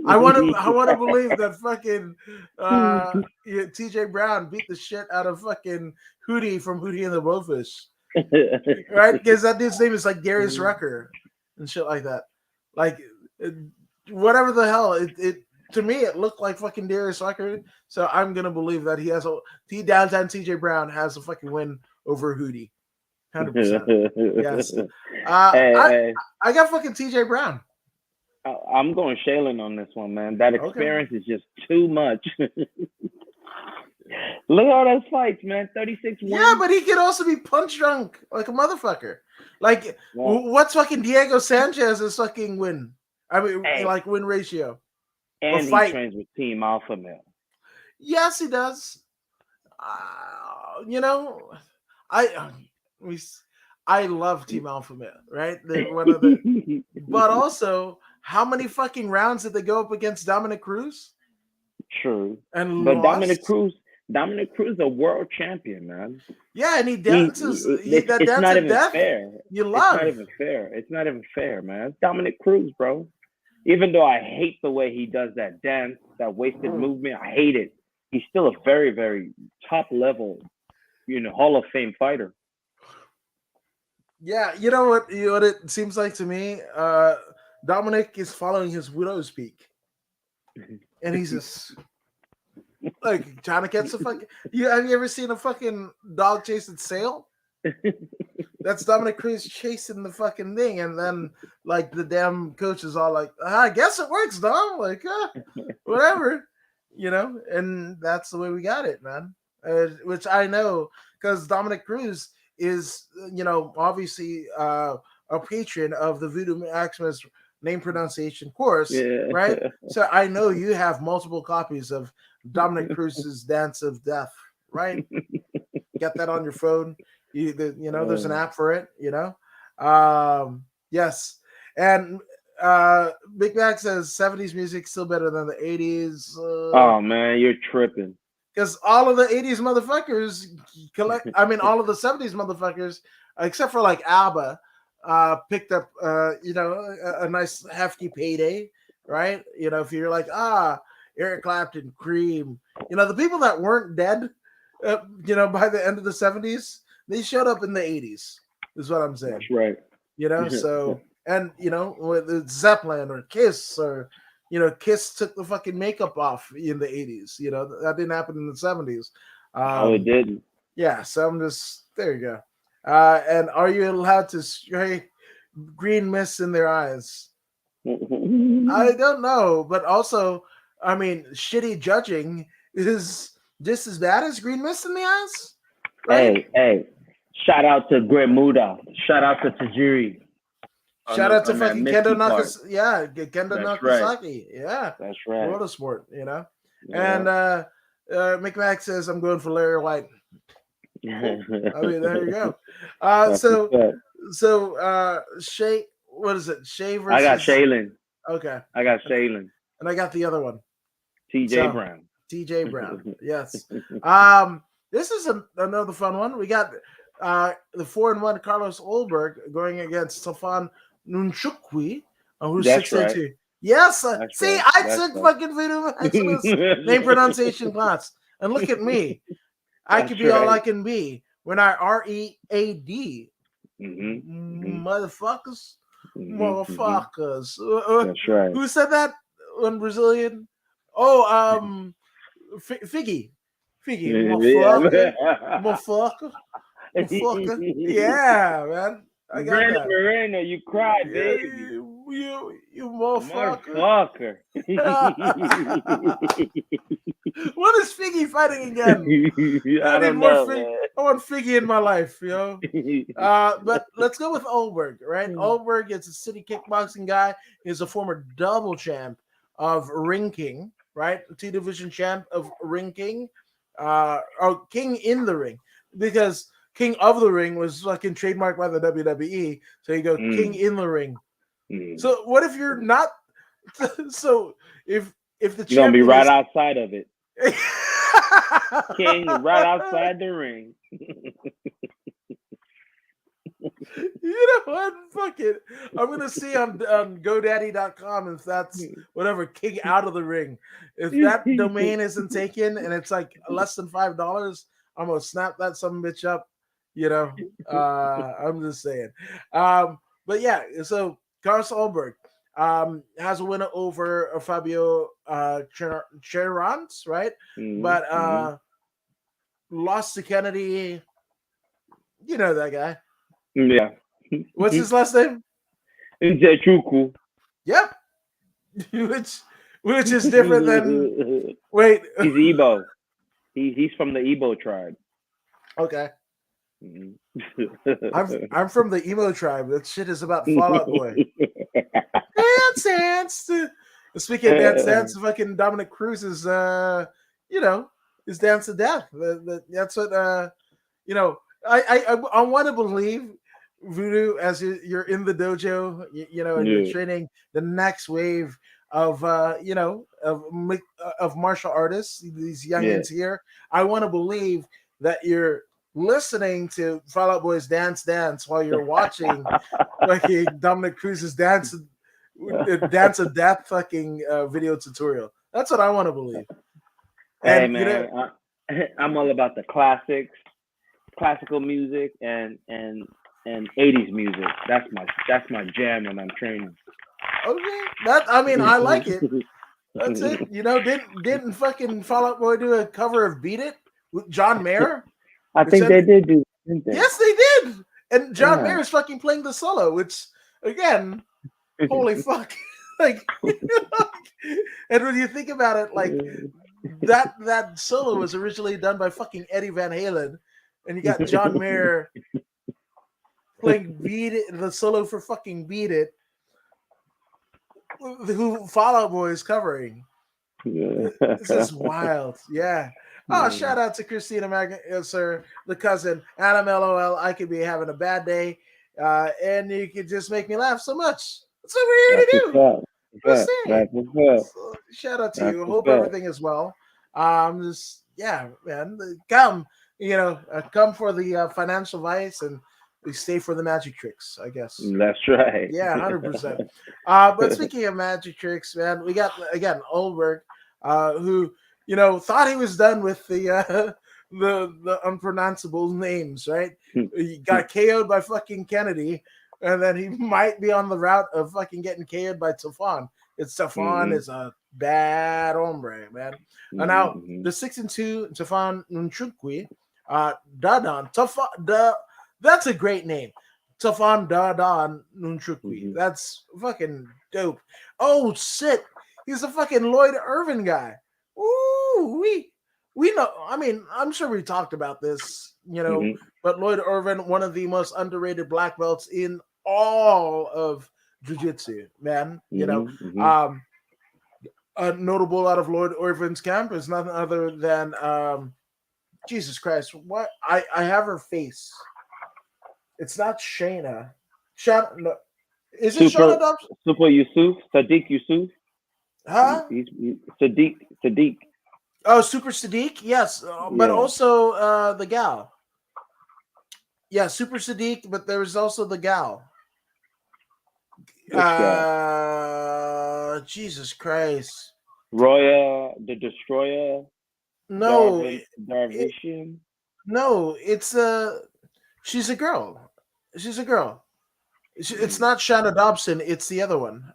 I want to believe that fucking TJ Brown beat the shit out of fucking Hootie from Hootie and the Blowfish, right? Because that dude's name is like Darius Rucker and shit like that. Like whatever the hell it to me it looked like fucking Darius Rucker. So I'm gonna believe that downtown TJ Brown has a fucking win over Hootie, 100%. Yes. Hey, I got fucking TJ Brown. I'm going Shaylin on this one, man. That experience is just too much. Look at all those fights, man. 36 wins. Yeah, but he could also be punch drunk like a motherfucker. Like, what's fucking Diego Sanchez's fucking win? I mean, like win ratio. And he trains with Team Alpha Male. Yes, he does. I love Team Alpha Male, right? They're one of the. But also, how many fucking rounds did they go up against Dominic Cruz? True. And but lost? Dominic Cruz, a world champion, man. Yeah, and he dances. It's not even death, fair. You love. It's not even fair, man. It's Dominic Cruz, bro. Even though I hate the way he does that dance, that wasted movement, I hate it. He's still a very, very top level, Hall of Fame fighter. Yeah, you know what it seems like to me? Dominic is following his widow's peak. And he's just like trying to catch the fucking. Have you ever seen a fucking dog chase its tail? That's Dominic Cruz chasing the fucking thing, and then like the damn coach is all like, "I guess it works, Dom." Like, whatever, And that's the way we got it, man. Which I know because Dominic Cruz is, obviously a patron of the Voodoo Maximus name pronunciation course, right? So I know you have multiple copies of Dominic Cruz's Dance of Death, right? Get that on your phone. There's an app for it, yes. And Big Mac says 70s music still better than the 80s. Oh man, you're tripping. Because all of the 80s motherfuckers all of the 70s motherfuckers, except for like ABBA, picked up a nice hefty payday, right? If you're like, Eric Clapton, Cream. The people that weren't dead, by the end of the 70s, they showed up in the 80s. Is what I'm saying. That's right. So and with Zeppelin or Kiss or Kiss took the fucking makeup off in the 80s. That didn't happen in the 70s. It didn't. Yeah, so I'm just there. You go. And are you allowed to spray green mist in their eyes? I don't know, but also, I mean, shitty judging is just as bad as green mist in the eyes. Right? Hey, shout out to Great Muda. Shout out to Tajiri. Shout out to fucking Kendo Nagasaki. Yeah, Kendo Nagasaki. Right. Yeah, that's right. World of Sport. And McMack says I'm going for Larry White. I mean, there you go. So Shay, what is it? Shay versus. I got Shaylin. Okay. I got Shaylin. And I got the other one. TJ Brown. TJ Brown. Yes. This is another fun one. We got the 4-1 Carlos Olberg going against Stefan Nunchukwi, who's 6'2". Right. Yes. See, right. I took fucking Voodoo Maximus name pronunciation class. And look at me. I could be all I can be when I READ. Motherfuckers. Motherfuckers. That's right. Who said that? One Brazilian? Oh, Figgy. Motherfucker. Yeah, man. I got Brandon that. Moreno, you cried, baby. You motherfucker. What is Figgy fighting again? I don't know, I want Figgy in my life, But let's go with Olberg, right? Olberg is a city kickboxing guy. He's a former double champ of Ring King, right? 2-division champ of Ring King. Or King in the Ring. Because King of the Ring was fucking trademarked by the WWE. So you go King in the Ring. So what if you're not? So if the you're gonna be right outside of it, King, right outside the ring. You know what? Fuck it. I'm gonna see on GoDaddy.com if that's whatever King out of the ring. If that domain isn't taken and it's like less than $5, I'm gonna snap that some bitch up. I'm just saying. But yeah, so Carlos Olberg has a win over Fabio Cherrans, right? But lost to Kennedy. You know that guy. Yeah. What's his last name? Nzechukwu. Yep. which is different than wait. He's Igbo. He's from the Igbo tribe. Okay. I'm from the emo tribe. That shit is about Fall Out Boy. Dance. Speaking of dance, fucking Dominic Cruz is his dance to death. That's what I want to believe, Voodoo, as you're in the dojo, and you're training the next wave of martial artists, these youngins here. I want to believe that you're listening to Fall Out Boy's dance while you're watching fucking Dominic Cruz's dance of death fucking video tutorial. That's what I want to believe. Hey man, I'm all about the classical music and 80s music. That's my jam when I'm training. Okay, I like it. That's it. Didn't fucking Fall Out Boy do a cover of "Beat It" with John Mayer? I think they did do. Didn't they? Yes, they did. And John Mayer is fucking playing the solo, which again, holy fuck! Like, and when you think about it, like that solo was originally done by fucking Eddie Van Halen, and you got John Mayer playing "Beat It," the solo for fucking "Beat It," who Fall Out Boy is covering. This is wild. Yeah. Oh, shout out to Christina sir, the cousin. Adam LOL. I could be having a bad day, and you could just make me laugh so much. That's what we're here to do. So, shout out to you. Hope everything is well. Man. Come for the financial advice and we stay for the magic tricks, I guess. That's right. Yeah, 100%. But speaking of magic tricks, man, we got again Olberg. who thought he was done with the unpronounceable names, right? He got KO'd by fucking Kennedy, and then he might be on the route of fucking getting KO'd by Tafon. Tafon is a bad hombre, man. And now the 6-2 Tafon Nchukwi, Dadan Tafon. That's a great name. Tafon Dadan Nchukwi. That's fucking dope. Oh shit, he's a fucking Lloyd Irvin guy. Ooh, we know. I mean, I'm sure we talked about this, but Lloyd Irvin, one of the most underrated black belts in all of jiu-jitsu, man. Notable out of Lloyd Irvin's camp is nothing other than Jesus Christ. What I have her face. It's not Shayna. No, is it Shayna Dobbs? Super Yusuf, Sadiq Yusuf. Huh? Sadiq. Oh, Super Sadiq, yes, but also the gal. Yeah, Super Sadiq, but there was also the gal. Jesus Christ. Roya the Destroyer. No, Darvishian. No, it's she's a girl. She's a girl. It's not Shanna Dobson. It's the other one.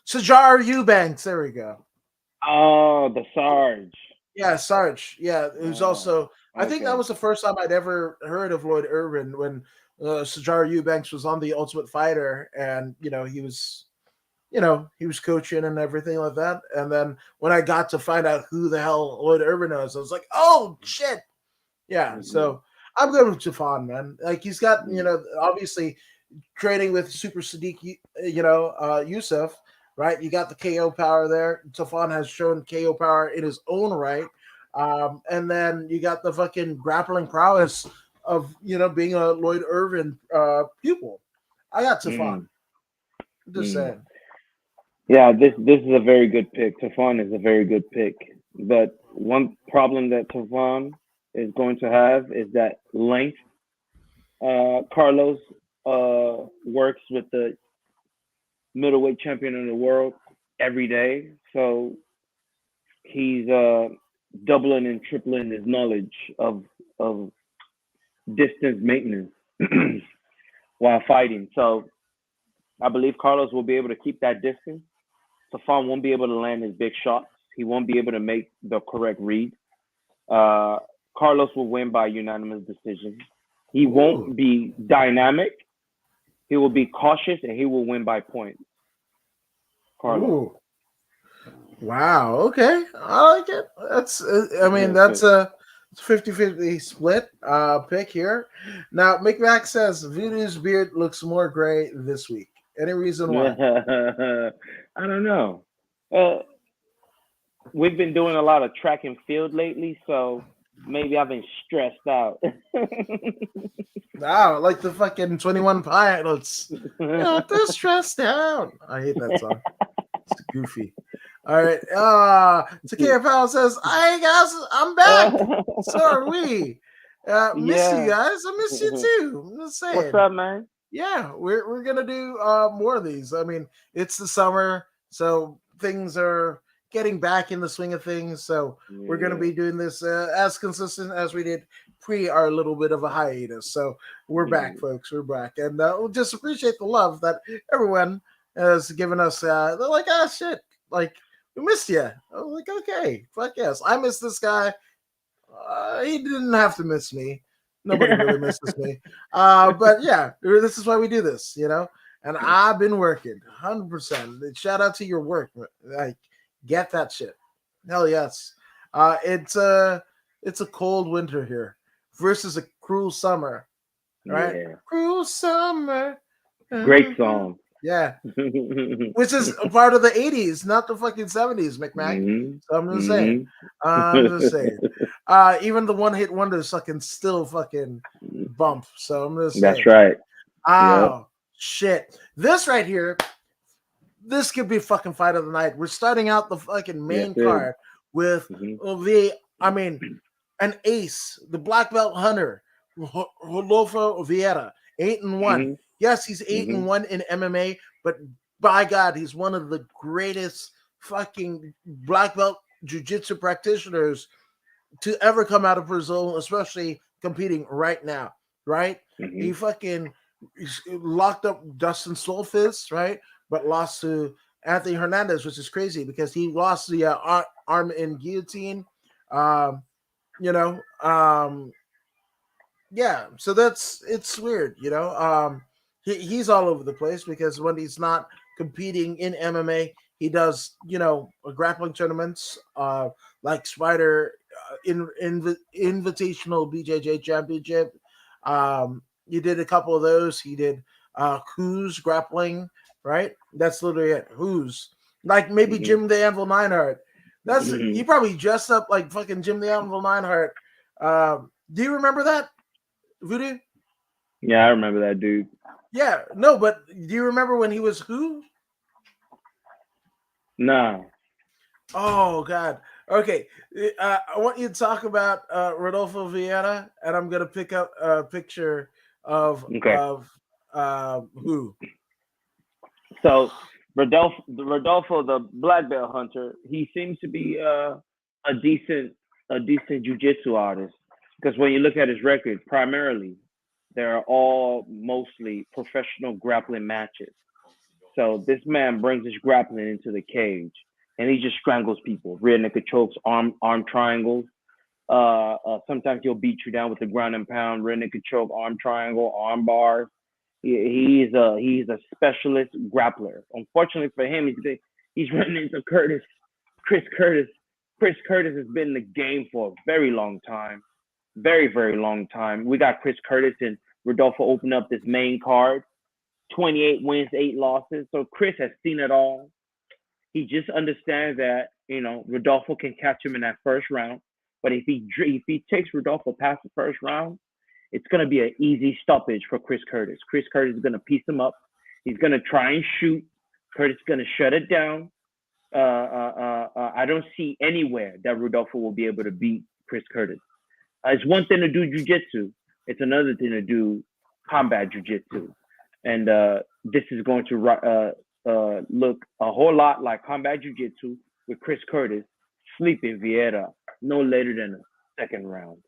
Sajar Eubanks. There we go. Oh, the Sarge. Yeah, Sarge. Yeah, who's also. I think that was the first time I'd ever heard of Lloyd Irvin when Sajar Eubanks was on the Ultimate Fighter, and he was coaching and everything like that. And then when I got to find out who the hell Lloyd Irvin was, I was like, oh shit. Yeah. So I'm good with Tafon, man. Like he's got, obviously training with Super Sadiq, Yusuf, right? You got the KO power there. Tafon has shown KO power in his own right. And then you got the fucking grappling prowess of, being a Lloyd Irvin pupil. I got Tafon. Just saying. Yeah, this is a very good pick. Tafon is a very good pick. But one problem that Tafon is going to have is that length. Carlos works with the middleweight champion in the world every day. So he's doubling and tripling his knowledge of distance maintenance while fighting. So I believe Carlos will be able to keep that distance. Tafon won't be able to land his big shots. He won't be able to make the correct read. Carlos will win by unanimous decision. He won't be dynamic. He will be cautious, and he will win by points. Carlos. Ooh. Wow. Okay. I like it. That's. That's a 50-50 split pick here. Now, McMack says Voodoo's beard looks more gray this week. Any reason why? I don't know. We've been doing a lot of track and field lately, so maybe I've been stressed out. Wow, like the fucking 21 Pilots. They're stressed out. I hate that song. It's goofy. All right. Takeo Powell says, "Hey guys, I'm back. So are we. Miss you guys. I miss you too. I'm just saying. What's up, man? Yeah, we're gonna do more of these. I mean, it's the summer, so things are getting back in the swing of things. So we're gonna be doing this as consistent as we did pre our little bit of a hiatus. So we're back, folks. We're back, and we'll just appreciate the love that everyone has given us. They're like, ah, shit, like we missed you. I was like, okay, fuck yes, I missed this guy. He didn't have to miss me. Nobody really misses me. But yeah, this is why we do this, And I've been working 100%. Shout out to your work. Like, get that shit. Hell yes. It's a cold winter here versus a cruel summer, right? Yeah. Cruel summer. Great song. Yeah. Which is a part of the 80s, not the fucking 70s, McMack. So I'm just saying. I'm just saying. Even the one-hit wonders fucking still fucking bump. So I'm just saying. That's right. Oh, shit. This right here, this could be fucking fight of the night. We're starting out the fucking main card with an ace, the black belt hunter, Rodolfo Vieira, 8-1. Yes, he's 8-1 in MMA, but by God, he's one of the greatest fucking black belt jiu-jitsu practitioners to ever come out of Brazil, especially competing right now, right? He fucking locked up Dustin Stolfist, right? But lost to Anthony Hernandez, which is crazy because he lost the arm in guillotine. Um, you know, yeah. So it's weird, he's all over the place because when he's not competing in MMA, he does, grappling tournaments, like Spider Invitational BJJ Championship. He did a couple of those. He did Who's grappling, right? That's literally it. Who's like maybe Jim the Anvil Neidhart. That's he probably dressed up like fucking Jim the Anvil Neidhart. Do you remember that, Voodoo? Yeah, I remember that dude. Yeah, no, but do you remember when he was who? Nah. Oh God. Okay, I want you to talk about Rodolfo Vieira, and I'm gonna pick up a picture of Okay. who. So Rodolfo, the black belt hunter, he seems to be a decent jujitsu artist because when you look at his record, primarily they're all mostly professional grappling matches. So this man brings his grappling into the cage and he just strangles people, rear naked chokes, arm triangles. Sometimes he'll beat you down with the ground and pound, rear naked choke, arm triangle, arm bars. He's a specialist grappler. Unfortunately for him, he's running into Chris Curtis. Chris Curtis has been in the game for a very long time, very long time. We got Chris Curtis and Rodolfo open up this main card, 28 wins, 8 losses. So Chris has seen it all. He just understands that Rodolfo can catch him in that first round, but if he takes Rodolfo past the first round, it's going to be an easy stoppage for Chris Curtis. Chris Curtis is going to piece him up. He's going to try and shoot. Curtis is going to shut it down. I don't see anywhere that Rodolfo will be able to beat Chris Curtis. It's one thing to do jiu-jitsu. It's another thing to do combat jiu-jitsu. And this is going to look a whole lot like combat jiu-jitsu with Chris Curtis sleeping Vieira no later than the second round.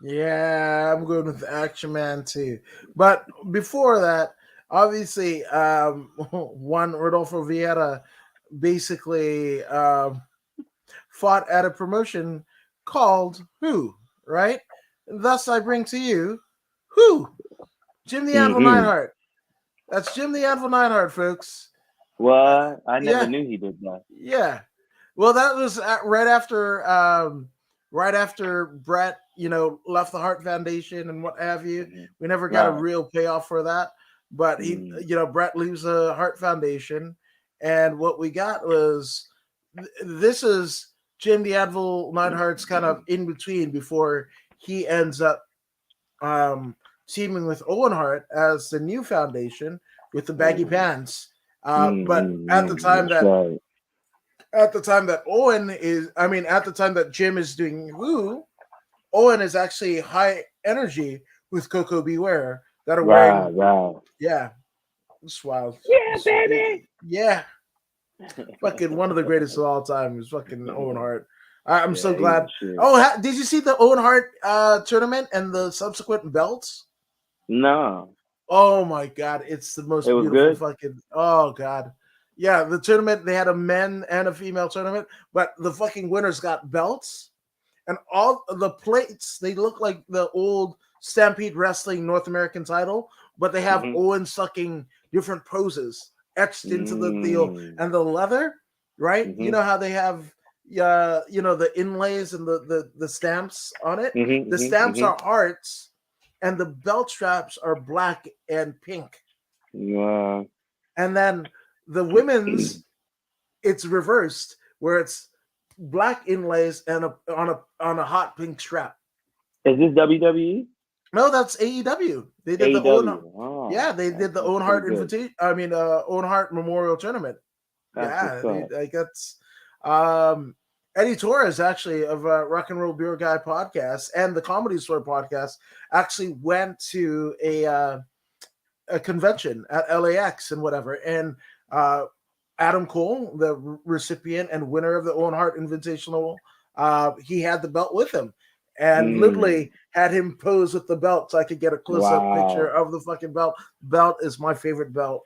Yeah, I'm going with Action Man too. But before that, obviously, one Rodolfo Vieira basically fought at a promotion called Who, right? Thus, I bring to you Who? Jim the Anvil Neidhart. That's Jim the Anvil Neidhart, folks. What? I never knew he did that. Yeah. Well, that was right after Brett, left the Heart Foundation and what have you. We never got a real payoff for that. But Brett leaves the Heart Foundation, and what we got was this is Jim the Anvil Neidhart's kind of in between before he ends up teaming with Owen Hart as the new foundation with the baggy pants. But at the time that Jim is doing Who, Owen is actually high energy with Coco Beware that are wearing. Yeah, it's wild. Yeah, baby. Yeah, fucking one of the greatest of all time is fucking Owen Hart. I'm so glad. Oh, did you see the Owen Hart tournament and the subsequent belts? No. Oh my god, it's the most beautiful good? fucking. Oh god, yeah. The tournament, they had a men and a female tournament, but the fucking winners got belts, and all the plates, they look like the old Stampede Wrestling North American title, but they have Owen sucking different poses etched into the deal, and the leather, right? You know how they have the inlays and the stamps on it. The stamps are hearts, and the belt straps are black and pink. Yeah. And then the women's, it's reversed, where it's black inlays and on a hot pink strap. Is this WWE? No, that's AEW. They did AEW. the Owen. Oh, yeah, they did the Owen Hart invitation. Owen Hart Memorial Tournament. That's that's Eddie Torres, actually, of Rock and Roll Beer Guy podcast and the Comedy Store podcast, actually went to a convention at LAX and whatever, and Adam Cole, the recipient and winner of the Owen Hart Invitational, he had the belt with him, and literally had him pose with the belt so I could get a close up picture Wow. of the fucking belt. Belt is my favorite belt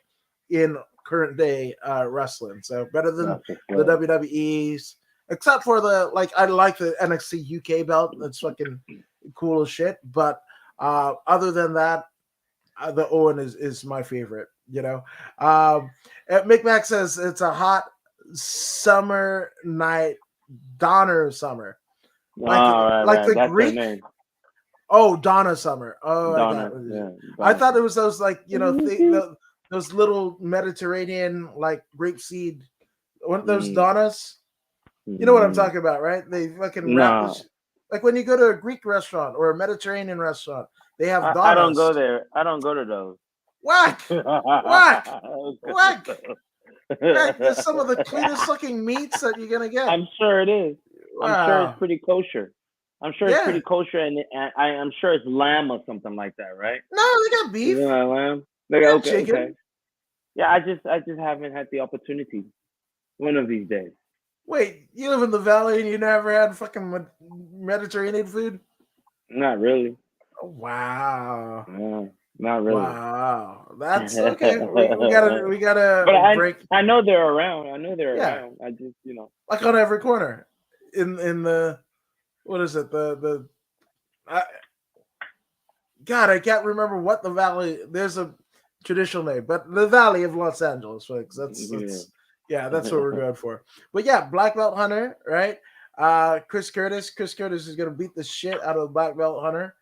in current day wrestling. So better than That's the what's up. WWE's, except for the I like the NXT UK belt. That's fucking cool as shit. But other than that, the Owen is my favorite. You know, Mick Mac says it's a hot summer night, Donner summer, All right, like right. the That's her Greek. name. Oh, Donna Summer. Oh, I got Donna. it. Yeah. I Donna. thought it was those those little Mediterranean like grapeseed. Weren't those Mm, Donnas? You know what I'm mm. talking about, right? They fucking wrap No, this like when you go to a Greek restaurant or a Mediterranean restaurant, they have I don't go Donnas. there. I don't go to those. Whack, whack, whack. I'm Right, there's some of the cleanest looking meats that you're gonna get. sure it is. I'm sure it's Wow. pretty kosher. I'm sure it's Yeah. pretty kosher, and I'm sure it's lamb or something like that, right? No, they got Isn't beef. that lamb? They Like, got okay, okay. chicken. Yeah, I just haven't had the opportunity. One of these days. Wait, you live in the valley and you never had fucking Mediterranean food? Not really. Oh, wow. No, not really. Wow. but That's okay. We gotta I break I know they're around. I know they're yeah, around. I just like on every corner. In the what is it? The I, God, I can't remember what the valley. There's a traditional name, but the Valley of Los Angeles, folks. yeah. That's what we're going for. But yeah, Black Belt Hunter, right? Chris Curtis. Chris Curtis is going to beat the shit out of the Black Belt Hunter.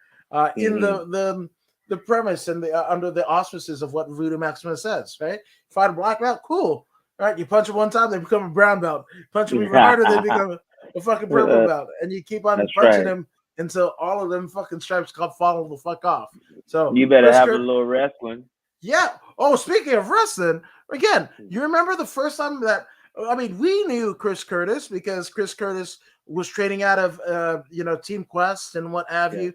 In hmm the premise and the under the auspices of what Voodoo Maxima says, right? Fight a black belt, cool. Right? You punch them one time, they become a brown belt. Punch them even harder, they become a fucking purple belt, and you keep on That's punching right. them until all of them fucking stripes fall the fuck off. So You better Chris have a Curtis, little wrestling. yeah. Oh, speaking of wrestling, again, you remember the first time that I mean, we knew Chris Curtis because Chris Curtis was training out of Team Quest and what have Yeah. you.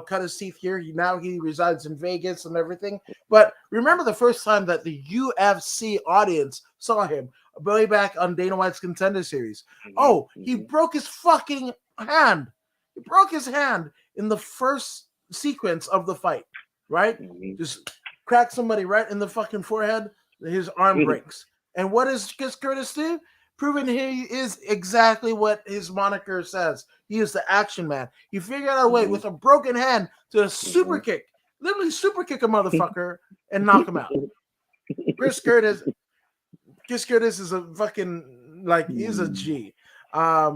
Cut his teeth here. Now he resides in Vegas and everything. But remember the first time that the UFC audience saw him way back on Dana White's Contender Series. hmm Oh, he hmm broke his fucking hand. He broke his hand in the first sequence of the fight, right? hmm Just crack somebody right in the fucking forehead, his arm breaks. And what does Chris Curtis do? Proving he is exactly what his moniker says. He is the action man. He figured out a way hmm with a broken hand to super hmm kick, literally super kick a motherfucker and knock him out. Chris Curtis, Chris Curtis is a fucking he's a G.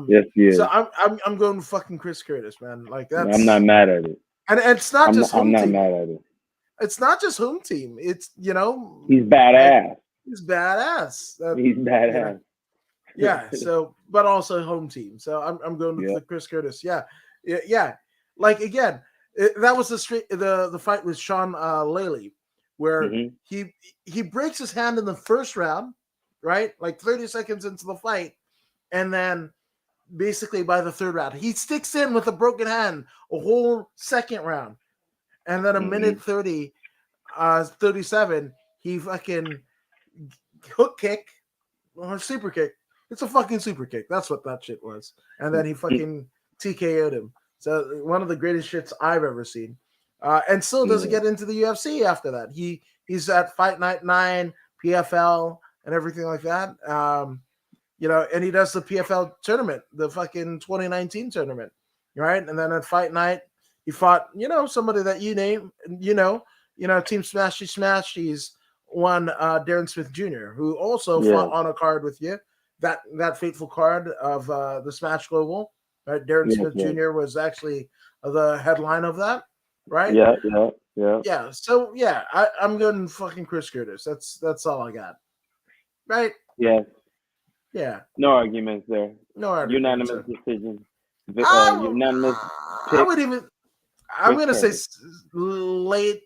Yes, he So is. I'm going fucking Chris Curtis, man. Like I'm not that's mad at it. and it's not just I'm home not team. mad at it. It's not just home team. It's He's like badass. he's badass. He's You know, badass. yeah. So, but also home team. So I'm going with Yeah. the Chris Curtis. Yeah, yeah, yeah. Like again, that was the fight with Sean Laley, where hmm he breaks his hand in the first round, right? Like 30 seconds into the fight, and then basically by the third round, he sticks in with a broken hand a whole second round, and then a hmm minute 37, he fucking hook kick or super kick. It's a fucking super kick. That's what that shit was. And then he fucking TKO'd him. So one of the greatest shits I've ever seen. And still doesn't Yeah. get into the UFC after that. He's at Fight Night 9, PFL, and everything like that. And he does the PFL tournament, the fucking 2019 tournament, right? And then at Fight Night, he fought, somebody that you name, Team Smashy Smash. He's one Darren Smith Jr., who also Yeah. fought on a card with you, that fateful card of the Smash Global. Right, Darren Yes. Smith Yes. Jr. was actually the headline of that, right? Yeah. Yeah. Yeah. Yeah. So yeah, I'm going fucking Chris Curtis. That's all I got. Right? Yes. Yeah. No arguments there. No arguments. Unanimous decision. I, Unanimous I pick. would even. I'm Chris gonna say Curtis.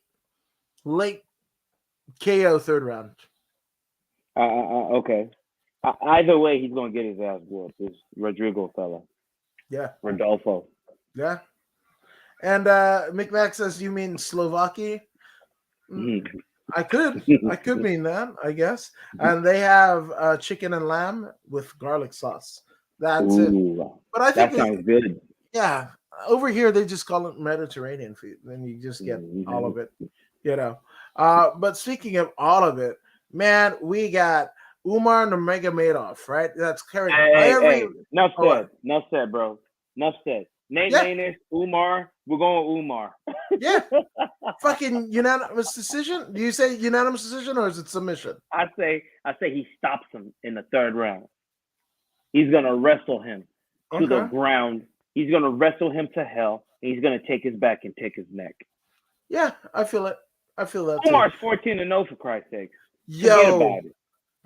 late KO third round. Okay. Either way, he's gonna get his ass whooped. This Rodrigo fella, Yeah, Rodolfo. yeah. And McMax says, "You mean Slovakia?" Mhm. I could mean that, I guess. And they have chicken and lamb with garlic sauce. That's it. Ooh, But I think that sounds good. yeah, over here they just call it Mediterranean food. Then you just get all Mhm. of it, you know. But speaking of all of it, man, we got Umar Nurmagomedov, right? That's carrying every. Hey. Enough Oh, said. what? Enough said, bro. Enough said. Nate Yeah, Maness, Umar. We're going with Umar. yeah. Fucking unanimous decision. Do you say unanimous decision or is it submission? I say he stops him in the third round. He's gonna wrestle him to the Okay. ground. He's gonna wrestle him to hell. And he's gonna take his back and take his neck. Yeah, I feel it. I feel that too. Umar's 14-0 for Christ's sake. Forget Yo, about it.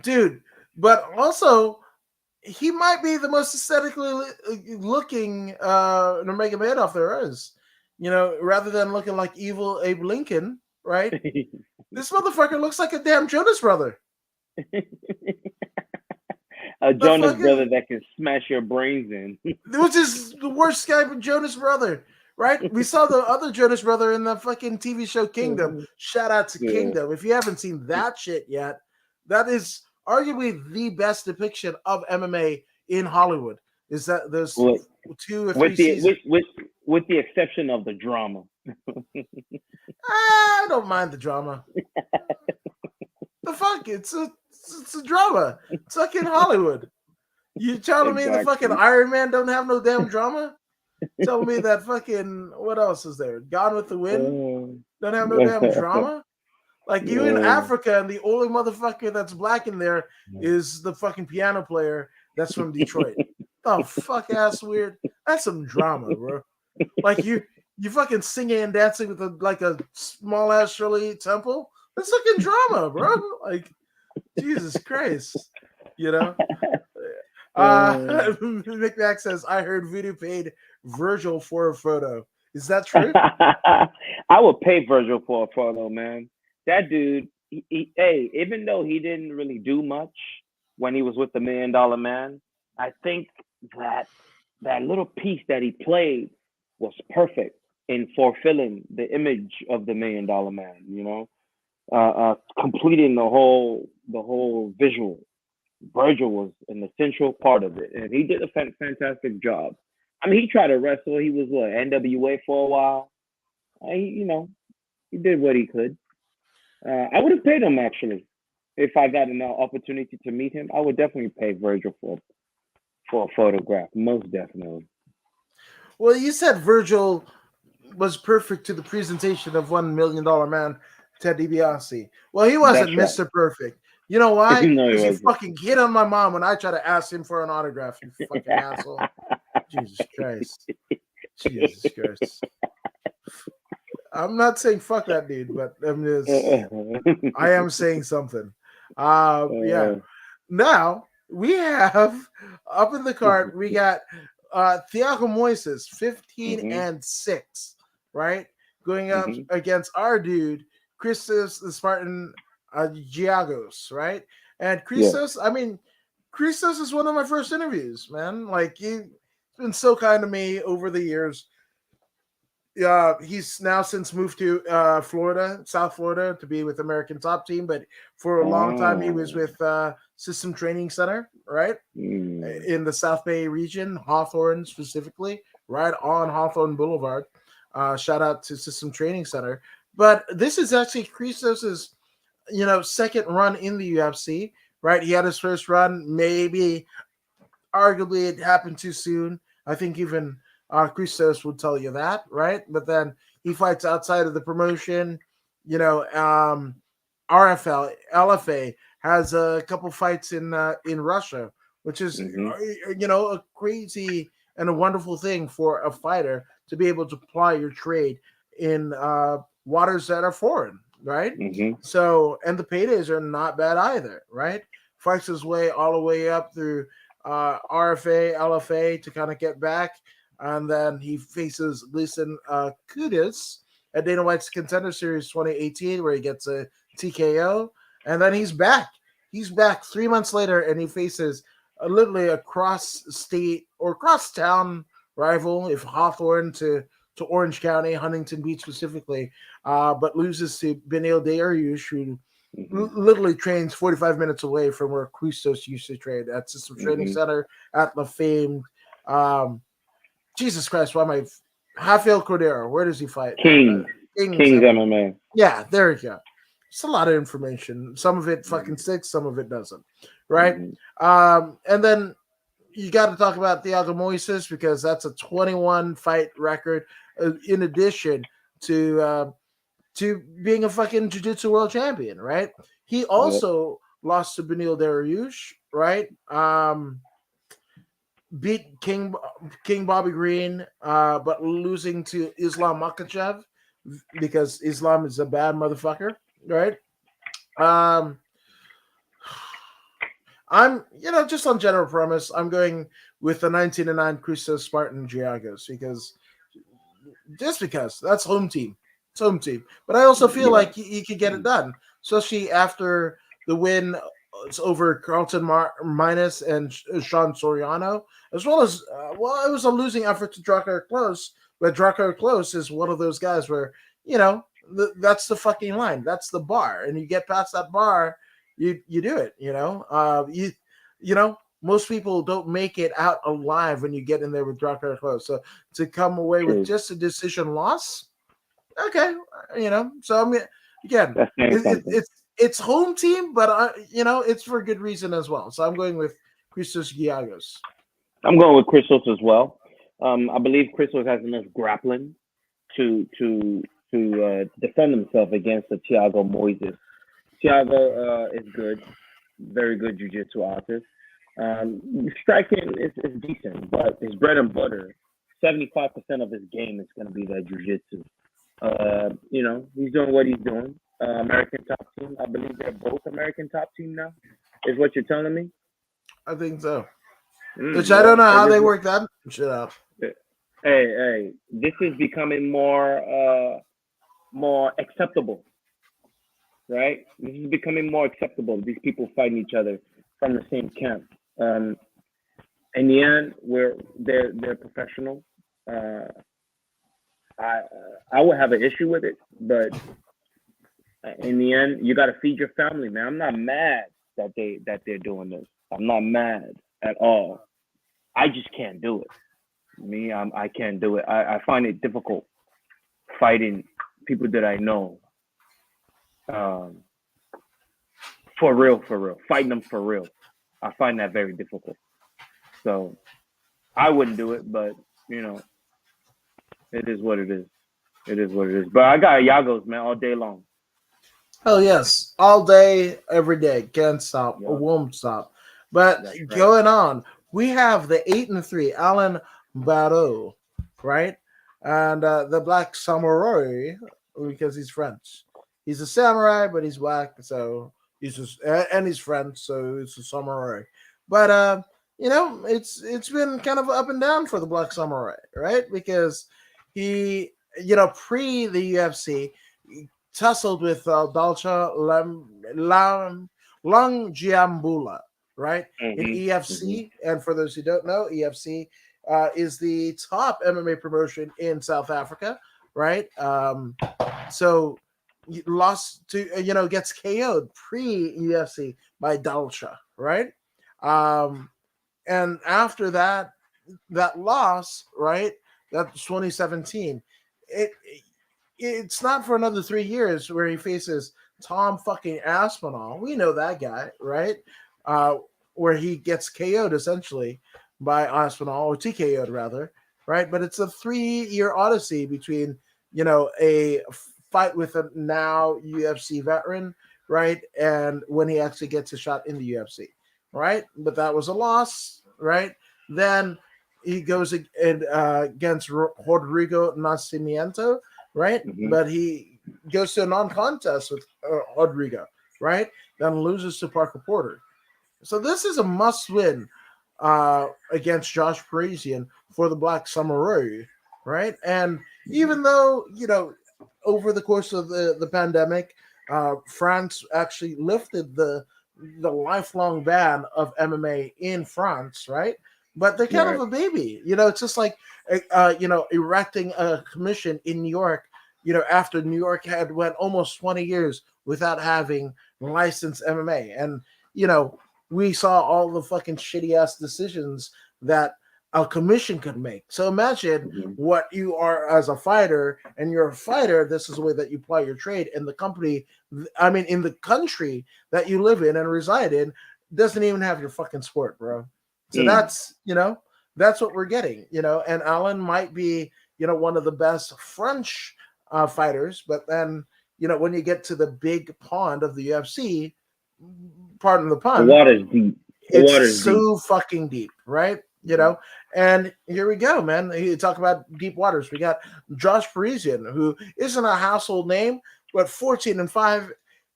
dude. But also, he might be the most aesthetically looking Nurmagomedov there is. You know, rather than looking like evil Abe Lincoln, right? This motherfucker looks like a damn Jonas brother. A The Jonas brother fucking, that can smash your brains in. which is the worst Skype of Jonas brother, right? We saw the other Jonas brother in the fucking TV show Kingdom. Shout out to Yeah. Kingdom. If you haven't seen that shit yet, that is arguably the best depiction of MMA in Hollywood. Is that there's With, 2 or 3 with the seasons? with the exception of the drama. I don't mind the drama. The fuck, it's a drama. It's like in Hollywood. You telling me the fucking Exactly. Iron Man don't have no damn drama? Telling me that fucking what else is there? Gone with the Wind don't have no damn drama? Like you in Africa and the only motherfucker that's black in there is the fucking piano player that's from Detroit. Oh fuck ass weird. That's some drama, bro. Like you fucking singing and dancing with a small ass Shirley Temple. That's fucking drama, bro. Like Jesus Christ, you know. McMack says I heard Voodoo paid Virgil for a photo. Is that true? I would pay Virgil for a photo, man. That dude, hey, even though he didn't really do much when he was with the $1 Million Man, I think that that little piece that he played was perfect in fulfilling the image of the $1 Million Man. Completing the whole visual. Virgil was an essential part of it, and he did a fantastic job. I mean, he tried to wrestle. He was what NWA for a while. He did what he could. I would have paid him actually if I got an opportunity to meet him. I would definitely pay Virgil for a photograph, most definitely. Well, you said Virgil was perfect to the presentation of $1 Million Man, Ted DiBiase. Well, he That's wasn't right. Mr. Perfect. You know why? No, he Because he wasn't. fucking hit on my mom when I try to ask him for an autograph, you fucking asshole. Jesus Christ. Jesus Christ. I'm not saying fuck that dude, but I am saying something. Yeah. Now we have up in the card, we got Thiago Moises, 15-6, right? Going up Mhm. against our dude, Christos the Spartan Giagos, right? And Yeah. Christos, I mean, Christos is one of my first interviews, man. Like he's been so kind to me over the years. He's now since moved to Florida, South Florida, to be with American Top Team. But for a long time, he was Oh. with System Training Center, right, Mm. in the South Bay region, Hawthorne specifically, right on Hawthorne Boulevard. Shout out to System Training Center. But this is actually Christos's, second run in the UFC, right? He had his first run, maybe, arguably, it happened too soon. I think even Christos would tell you that, right? But then he fights outside of the promotion. RFL, LFA has a couple fights in Russia, which is Mhm. a crazy and a wonderful thing for a fighter to be able to ply your trade in waters that are foreign, right? Mhm. So, and the paydays are not bad either, right? Fights his way all the way up through RFA, LFA to kind of get back. And then he faces Leeson Kudus at Dana White's Contender Series 2018, where he gets a TKO. And then he's back. He's back 3 months later, and he faces literally a cross state or cross town rival, if Hawthorne to to Orange County, Huntington Beach specifically, but loses to Benil Dariush, who literally trains 45 minutes away from where Christos used to train at System Training Center at the famed, Jesus Christ, why am I, Rafael Cordero, where does he fight? Kings MMA. Yeah, there you go. It's a lot of information. Some of it fucking sticks, some of it doesn't, right? And then you got to talk about Thiago Moises because that's a 21 fight record, in addition to being a fucking jiu-jitsu world champion, right? He also lost to Benil Dariush, right? Beat King Bobby Green, but losing to Islam Makhachev because Islam is a bad motherfucker, right? I'm, just on general premise, I'm going with the 1909 Christos Spartan Giagos because that's home team. It's home team. But I also feel like he could get it done, especially after the win over Carlton Minus and Sean Soriano, as well as, it was a losing effort to Drakkar Klose, but Drakkar Klose is one of those guys where, that's the fucking line. That's the bar. And you get past that bar, you do it, most people don't make it out alive when you get in there with Drakkar Klose. So to come away with just a decision loss, okay, so I'm again, it's home team, but it's for good reason as well. So I'm going with Christos Giagos. I'm going with Christos as well. I believe Christos has enough grappling to defend himself against the Thiago Moises. Thiago is good, very good jiu-jitsu artist. Striking is decent, but his bread and butter, 75% of his game is going to be that jiu-jitsu. He's doing what he's doing. American top team. I believe they're both American top team now, is what you're telling me? I think so. Which I don't know how they work that shit out. Hey, this is becoming more acceptable, right? This is becoming more acceptable. These people fighting each other from the same camp. In the end, they're professional. I would have an issue with it, but in the end, you got to feed your family, man. I'm not mad that they're doing this. I'm not mad at all. I just can't do it. I can't do it. I find it difficult fighting people that I know. For real, fighting them for real. I find that very difficult. So I wouldn't do it, but it is what it is. It is what it is. But I got Giagos, man, all day long. Oh yes, all day, every day. Can't stop. Yep. Won't stop. But going on, we have the 8-3 Alan Barreau, right? And the Black Samurai, because he's French. He's a samurai, but he's black, so and he's French, so it's a samurai. But it's been kind of up and down for the Black Samurai, right? Because he, pre the UFC, tussled with Dalcha Langjiambula, right? In EFC. And for those who don't know, EFC is the top MMA promotion in South Africa, right? So lost to, gets KO'd pre-UFC by Dalcha, right? And after that loss, right, that's 2017, it's not for another 3 years where he faces Tom fucking Aspinall. We know that guy, right? Where he gets KO'd essentially by Aspinall, or TKO'd rather, right? But it's a 3-year odyssey between, a fight with a now UFC veteran, right? And when he actually gets a shot in the UFC, right? But that was a loss, right? Then he goes against Rodrigo Nascimento, right? But he goes to a non-contest with Rodrigo, right? Then loses to Parker Porter. So this is a must-win against Josh Parisian for the Black Samurai, right? And even though, over the course of the pandemic, France actually lifted the lifelong ban of MMA in France, right? but they're kind Right. of a baby. It's just like, erecting a commission in New York, after New York had went almost 20 years without having licensed MMA. And, we saw all the fucking shitty ass decisions that a commission could make. So imagine Mm-hmm. what you are as a fighter, and you're a fighter. This is the way that you apply your trade. And the company, in the country that you live in and reside in, doesn't even have your fucking sport, bro. So that's what we're getting, and Allen might be, one of the best French fighters, but then, when you get to the big pond of the UFC, pardon the The pun, water's deep. The it's water's deep. so fucking deep, right? And here we go, man. You talk about deep waters. We got Josh Parisian, who isn't a household name, but 14-5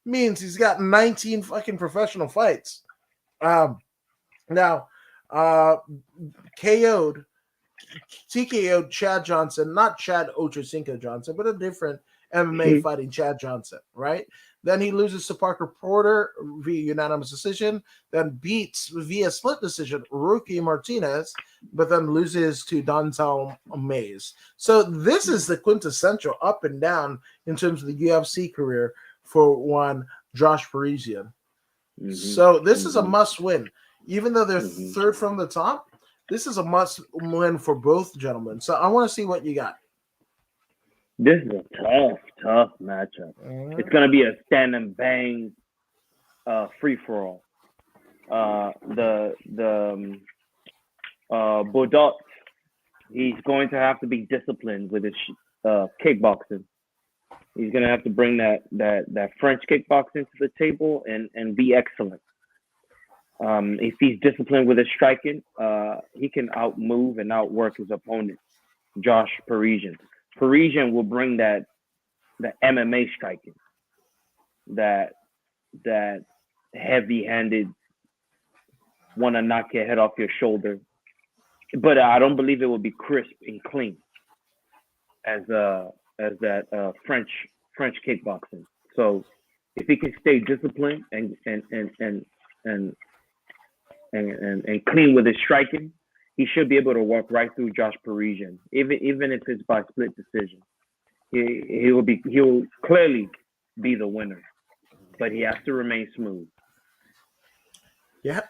means he's got 19 fucking professional fights. Now, KO'd, TKO'd Chad Johnson, not Chad Ochocinco Johnson, but a different MMA fighting Chad Johnson, right? Then he loses to Parker Porter via unanimous decision, then beats via split decision Rookie Martinez, but then loses to Dontel Mays. So this is the quintessential up and down in terms of the UFC career for one Josh Parisian. Mm-hmm. So this is a must win. Even though they're Mm-hmm. third from the top, this is a must win for both gentlemen. So I want to see what you got. This is a tough matchup. It's gonna be a stand and bang, free for all. The Bodot, he's going to have to be disciplined with his kickboxing. He's gonna have to bring that French kickboxing to the table and be excellent. If he's disciplined with his striking, he can outmove and outwork his opponent, Josh Parisian. Parisian will bring the MMA striking, that heavy-handed, want to knock your head off your shoulder, but I don't believe it will be crisp and clean as that French kickboxing. So if he can stay disciplined and clean with his striking, he should be able to walk right through Josh Parisian, even if it's by split decision. He will clearly be the winner, but he has to remain smooth. Yeah,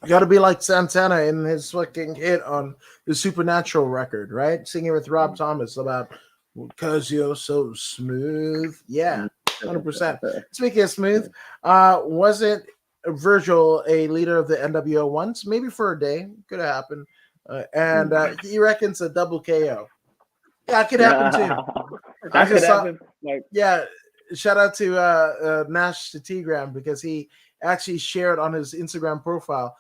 got to be like Santana in his fucking hit on the Supernatural record, right? Singing with Rob Thomas about "Cause you're so smooth." Yeah, 100%. Speaking of smooth, wasn't Virgil a leader of the NWO once? Maybe for a day, could have happened. And he reckons a double KO. Yeah, it could happen too. That could happen. Yeah, shout out to Nash Tigram, because he actually shared on his Instagram profile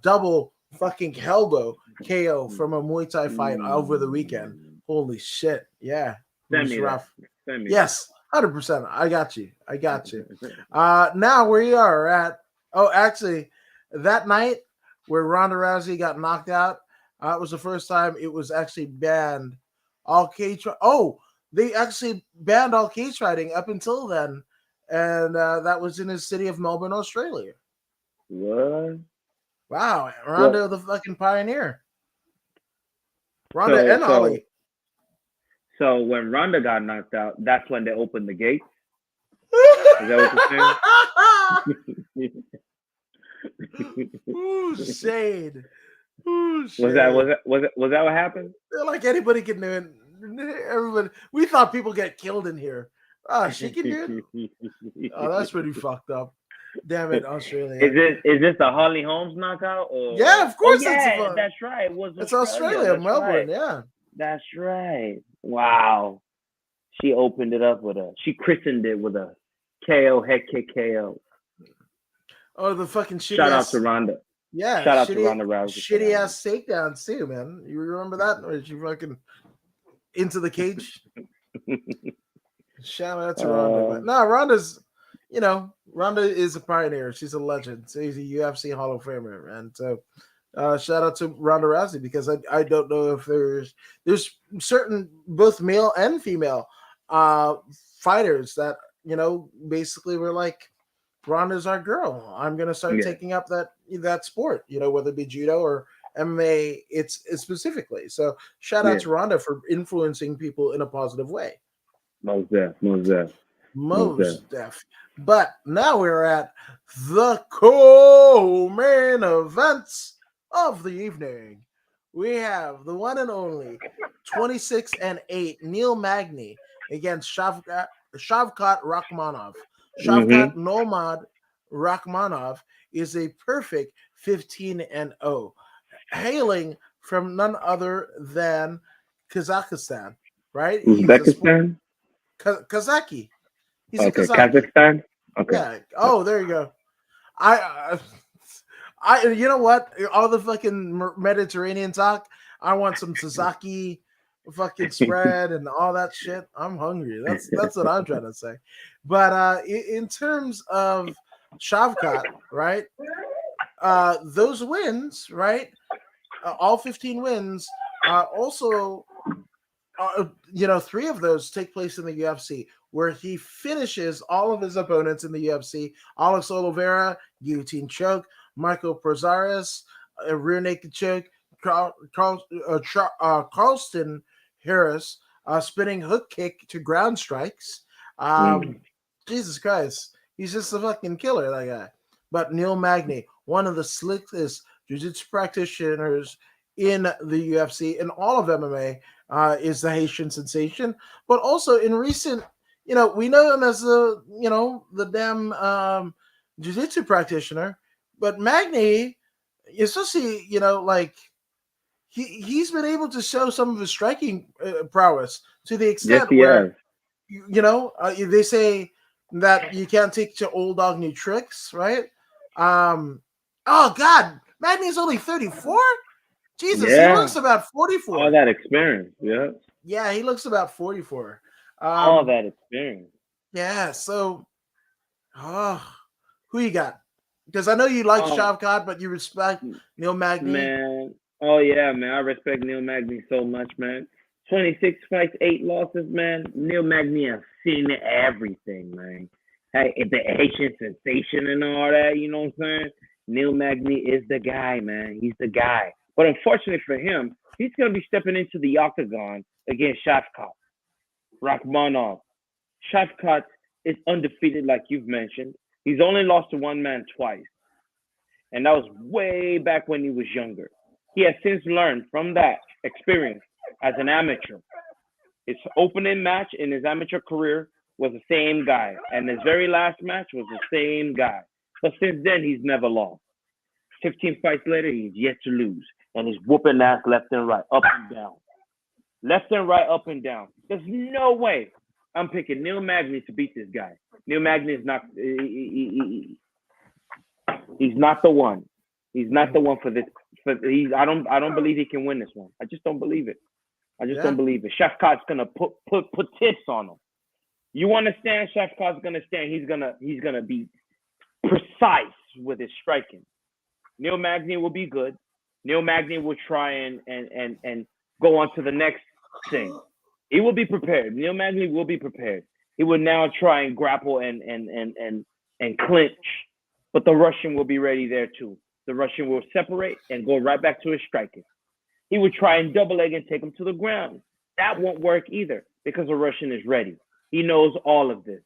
double fucking elbow KO from a Muay Thai fight over the weekend. Holy shit. Yeah. It was rough. Yes, 100%. I got you. Now we are at, actually, that night where Ronda Rousey got knocked out, it was the first time it was actually banned. All cage. They actually banned all cage fighting up until then, and that was in the city of Melbourne, Australia. What? Wow, Ronda the fucking pioneer. Ronda and Ali. So when Ronda got knocked out, that's when they opened the gates. Is that what you're saying? Ooh, shade. Ooh, was that what happened? Like anybody can do it. Everybody, we thought people get killed in here. Oh, she can do it. Oh, that's pretty fucked up. Damn it, Australia. Is this the Holly Holmes knockout? Or... Yeah, of course. That's right. It's Australia, Melbourne. Right. Yeah, that's right. Wow, she opened it up with she christened it with a KO, head kick KO. Oh, the fucking shitty. Shout out to Ronda. Yeah, shout out to Ronda Rousey. Shitty ass takedowns too, man. You remember that? Or she fucking into the cage? Shout out to Ronda. But no, Ronda's, Ronda is a pioneer. She's a legend. She's a UFC Hall of Famer. And so shout out to Ronda Rousey, because I don't know if there's certain both male and female fighters that, basically were like, Ronda's our girl. I'm gonna start taking up that sport, whether it be judo or MMA it's specifically. So shout out Yeah. to Ronda for influencing people in a positive way. Most deaf. Most deaf. Most deaf. Most def. But now we're at the co-main events of the evening. We have the one and only 26-8 Neil Magny against Shavkat Rakhmonov. Shavkat Mm-hmm. Nomad Rakhmonov is a perfect 15-0, hailing from none other than Kazakhstan, right? He's a Uzbekistan. Kazaki. He's a Okay. Kazaki. Kazakhstan. Okay. Yeah. Oh, there you go. I, you know what? All the fucking Mediterranean talk. I want some Sasaki fucking spread and all that shit. I'm hungry. That's what I'm trying to say. But in terms of Shavkat, right? Those wins, right? All 15 wins. Also, three of those take place in the UFC, where he finishes all of his opponents in the UFC. Alex Oliveira, guillotine choke. Michael Prazaris, rear naked choke. Carlston Harris, spinning hook kick to ground strikes. Mm. Jesus Christ, he's just a fucking killer, that guy. But Neil Magny, one of the slickest jiu-jitsu practitioners in the UFC and all of MMA, is the Haitian sensation. But also in recent, we know him as the damn jiu-jitsu practitioner. But Magny, especially, like he's been able to show some of his striking prowess to the Yes, extent he has. where, they say that you can't teach an old dog new tricks, right? Oh God, Magny's only 34. Jesus, he Yeah. looks about All 44. that experience. Yeah. Yeah, he looks about 44. All that experience. Yeah, so oh, who you got? Because I know you like Oh Shavkat, but you respect Neil Magny. man. Oh yeah, man. I respect Neil Magny so much, man. 26 fights, 8 losses, man. Neil Magny has seen everything, man. Hey, the Haitian sensation and all that, you know what I'm saying? Neil Magny is the guy, man. He's the guy. But unfortunately for him, he's gonna be stepping into the octagon against Shavkat Rakhmonov. Shavkat is undefeated, like you've mentioned. He's only lost to one man twice, and that was way back when he was younger. He has since learned from that experience as an amateur. His opening match in his amateur career was the same guy, and his very last match was the same guy. But since then, he's never lost. 15 fights later, he's yet to lose, and he's whooping ass left and right, up and down. Left and right, up and down. There's no way I'm picking Neil Magny to beat this guy. Neil Magny is not. He's not the one. He's not the one for this. I don't believe he can win this one. I just don't believe it. I just don't believe it. Shavkat's gonna put tips on him. You understand? Shavkat's gonna stand. He's gonna be precise with his striking. Neil Magny will be good. Neil Magny will try and go on to the next thing. He will be prepared. Neil Magny will be prepared. He will now try and grapple and clinch, but the Russian will be ready there too. The Russian will separate and go right back to his striking. He would try and double leg and take him to the ground. That won't work either because the Russian is ready. He knows all of this.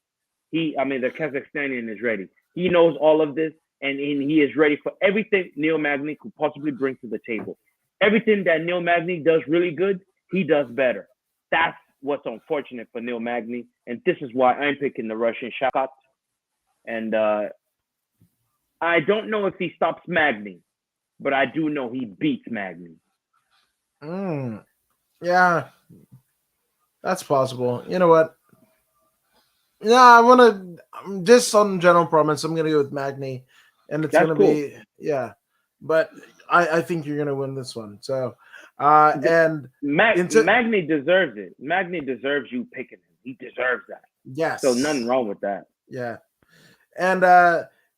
The Kazakhstanian is ready. He knows all of this, and he is ready for everything Neil Magny could possibly bring to the table. Everything that Neil Magny does really good, he does better. That's what's unfortunate for Neil Magny, and this is why I'm picking the Russian Shavkat. And I don't know if he stops Magny, but I do know he beats Magny. Yeah, that's possible. You know what? Yeah, I want to just on general promise. I'm gonna go with Magny, and it's gonna be But I think you're gonna win this one. So, and Magny deserves it. Magny deserves you picking him. He deserves that. Yes. So nothing wrong with that. Yeah, and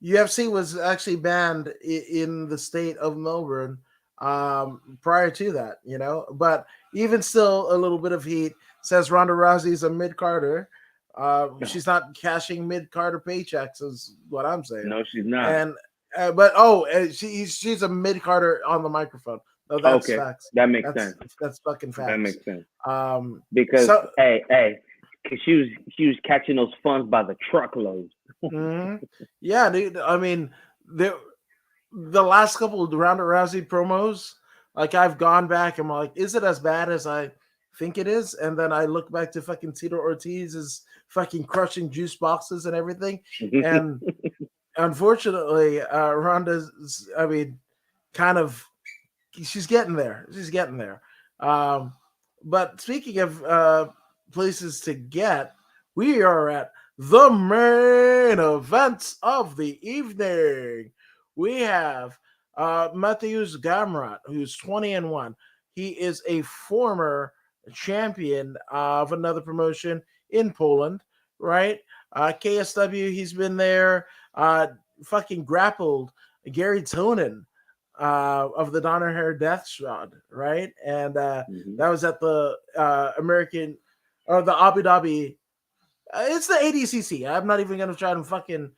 UFC was actually banned in the state of Melbourne prior to that. But even still, a little bit of heat. Says Ronda Rousey's a mid-carder. She's not cashing mid-carder paychecks, is what I'm saying. No, she's not. And she's a mid-carder on the microphone. So that's Okay, facts. that makes That's sense. that's fucking That facts. makes sense. Because So hey, 'cause she was catching those funds by the truckload. yeah, dude. I mean, the last couple of Ronda Rousey promos, like I've gone back, I'm like, is it as bad as I think it is? And then I look back to fucking Tito Ortiz's fucking crushing juice boxes and everything. And unfortunately, Ronda's, I mean, kind of, she's getting there. She's getting there. Um, but speaking of places to get, we are at the main events of the evening. We have Mateusz Gamrot, who's 20-1. He is a former champion of another promotion in Poland, right? KSW, he's been there. Fucking grappled Gary Tonin of the Donner Hair Death Squad, right? And Mhm. that was at the American or the Abu Dhabi. It's the ADCC. I'm not even gonna try to fucking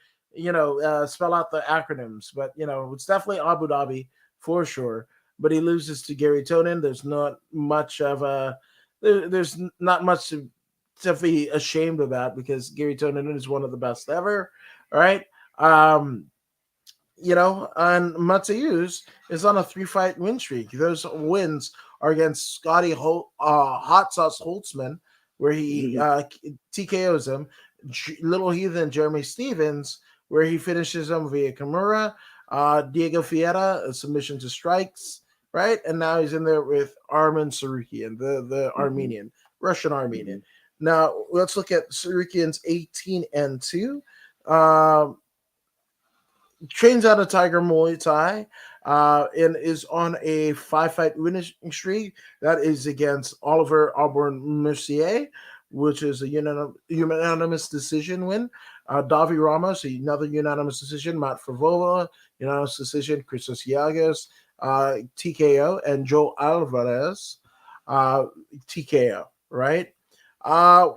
spell out the acronyms, but it's definitely Abu Dhabi for sure. But he loses to Gary Tonin. There's not much of a there's not much to be ashamed about because Gary Tonin is one of the best ever. All right. And Mateusz is on a 3-fight win streak. Those wins are against Hot Sauce Holtzman, where he TKOs him, Little Heathen Jeremy Stevens, where he finishes him via Kimura, Diego Fiera, a submission to strikes, right? And now he's in there with Arman Tsarukyan, the Mhm. Armenian, Russian Armenian. Mhm. Now, let's look at Tsarukyan's 18-2. Um, Trains out of Tiger Muay Thai and is on a 5-fight winning streak. That is against Oliver Auburn Mercier, which is a unanimous decision win. Davi Ramos, another unanimous decision. Matt Favola, unanimous decision. Christos Yagas, TKO. And Joe Alvarez, TKO, right? Uh,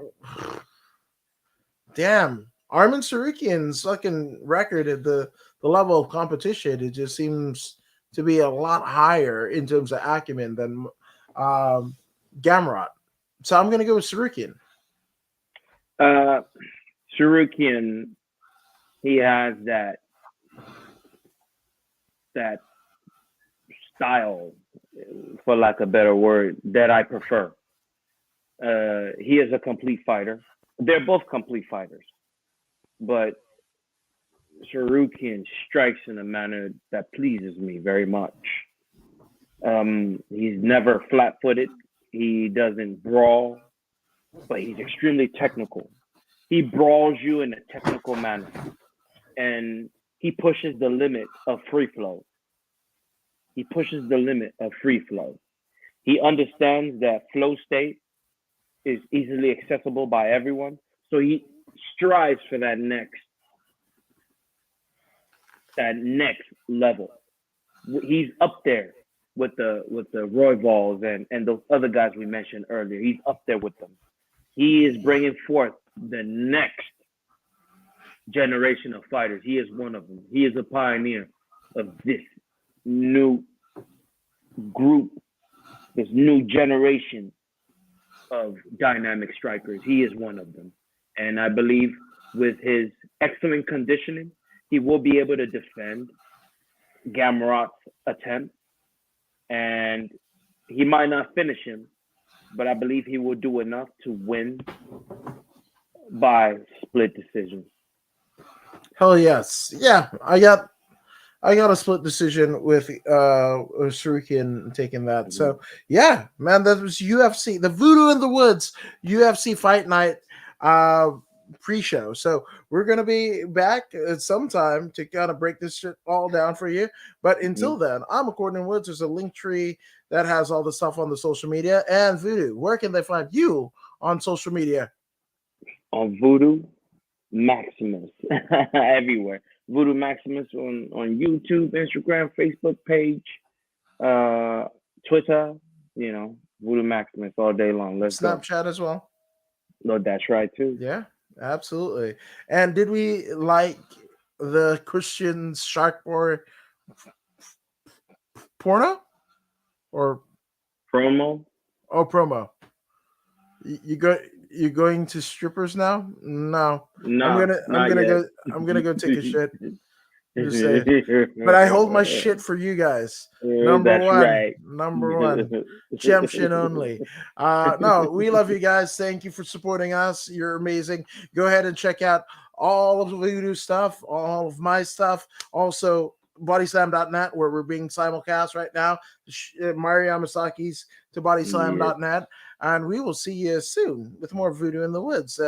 Damn, Armin Sarukyan's fucking record at the level of competition, it just seems to be a lot higher in terms of acumen than um, Gamrot. So I'm gonna go with Sarukyan. Uh, Tsarukyan, he has that style, for lack of a better word, that I prefer. He is a complete fighter. They're both complete fighters, but Tsarukyan strikes in a manner that pleases me very much. He's never flat-footed. He doesn't brawl, but he's extremely technical. He brawls you in a technical manner, and he pushes the limit of free flow. He pushes the limit of free flow. He understands that flow state is easily accessible by everyone, so he strives for that next level. He's up there with the Royvals and those other guys we mentioned earlier. He's up there with them. He is bringing forth the next generation of fighters. He is one of them. He is a pioneer of this new group, this new generation of dynamic strikers. He is one of them. And I believe with his excellent conditioning, he will be able to defend Gamrot's attempt. And he might not finish him, but I believe he will do enough to win by split decision. Hell yes, yeah. I got a split decision with Sarukyan taking that. Mhm. So yeah, man, that was UFC, the Voodoo in the Woods UFC Fight Night uh, pre-show. So we're gonna be back at some time to kind of break this shit all down for you. But until Mhm. then, I'm Courtney Woods. There's a link tree that has all the stuff on the social media. And Voodoo, where can they find you on social media? On Voodoo Maximus everywhere. Voodoo Maximus on YouTube, Instagram, Facebook page, uh, Twitter. Voodoo Maximus all day long. Let's go. Snapchat as well. No, that's right too. Yeah, absolutely. And did we like the Christian shark porno? or Promo? promo. You going to strippers now? No. No, not yet. I'm gonna go take a shit. Just say, but I hold my shit for you guys. That's right. Number one, champ shit only. No, we love you guys. Thank you for supporting us. You're amazing. Go ahead and check out all of the Voodoo stuff, all of my stuff. Also, bodyslam.net, where we're being simulcast right now. Mario Yamasaki's to bodyslam.net. And we will see you soon with more Voodoo in the Woods.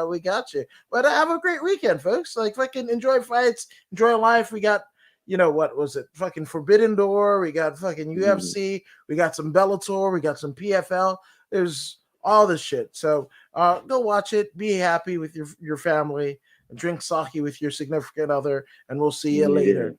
We got you. But have a great weekend, folks. Like, fucking enjoy fights, enjoy life. We got, what was it? Fucking Forbidden Door. We got fucking UFC. We got some Bellator. We got some PFL. There's all this shit. So go watch it. Be happy with your family. Drink sake with your significant other. And we'll see you later.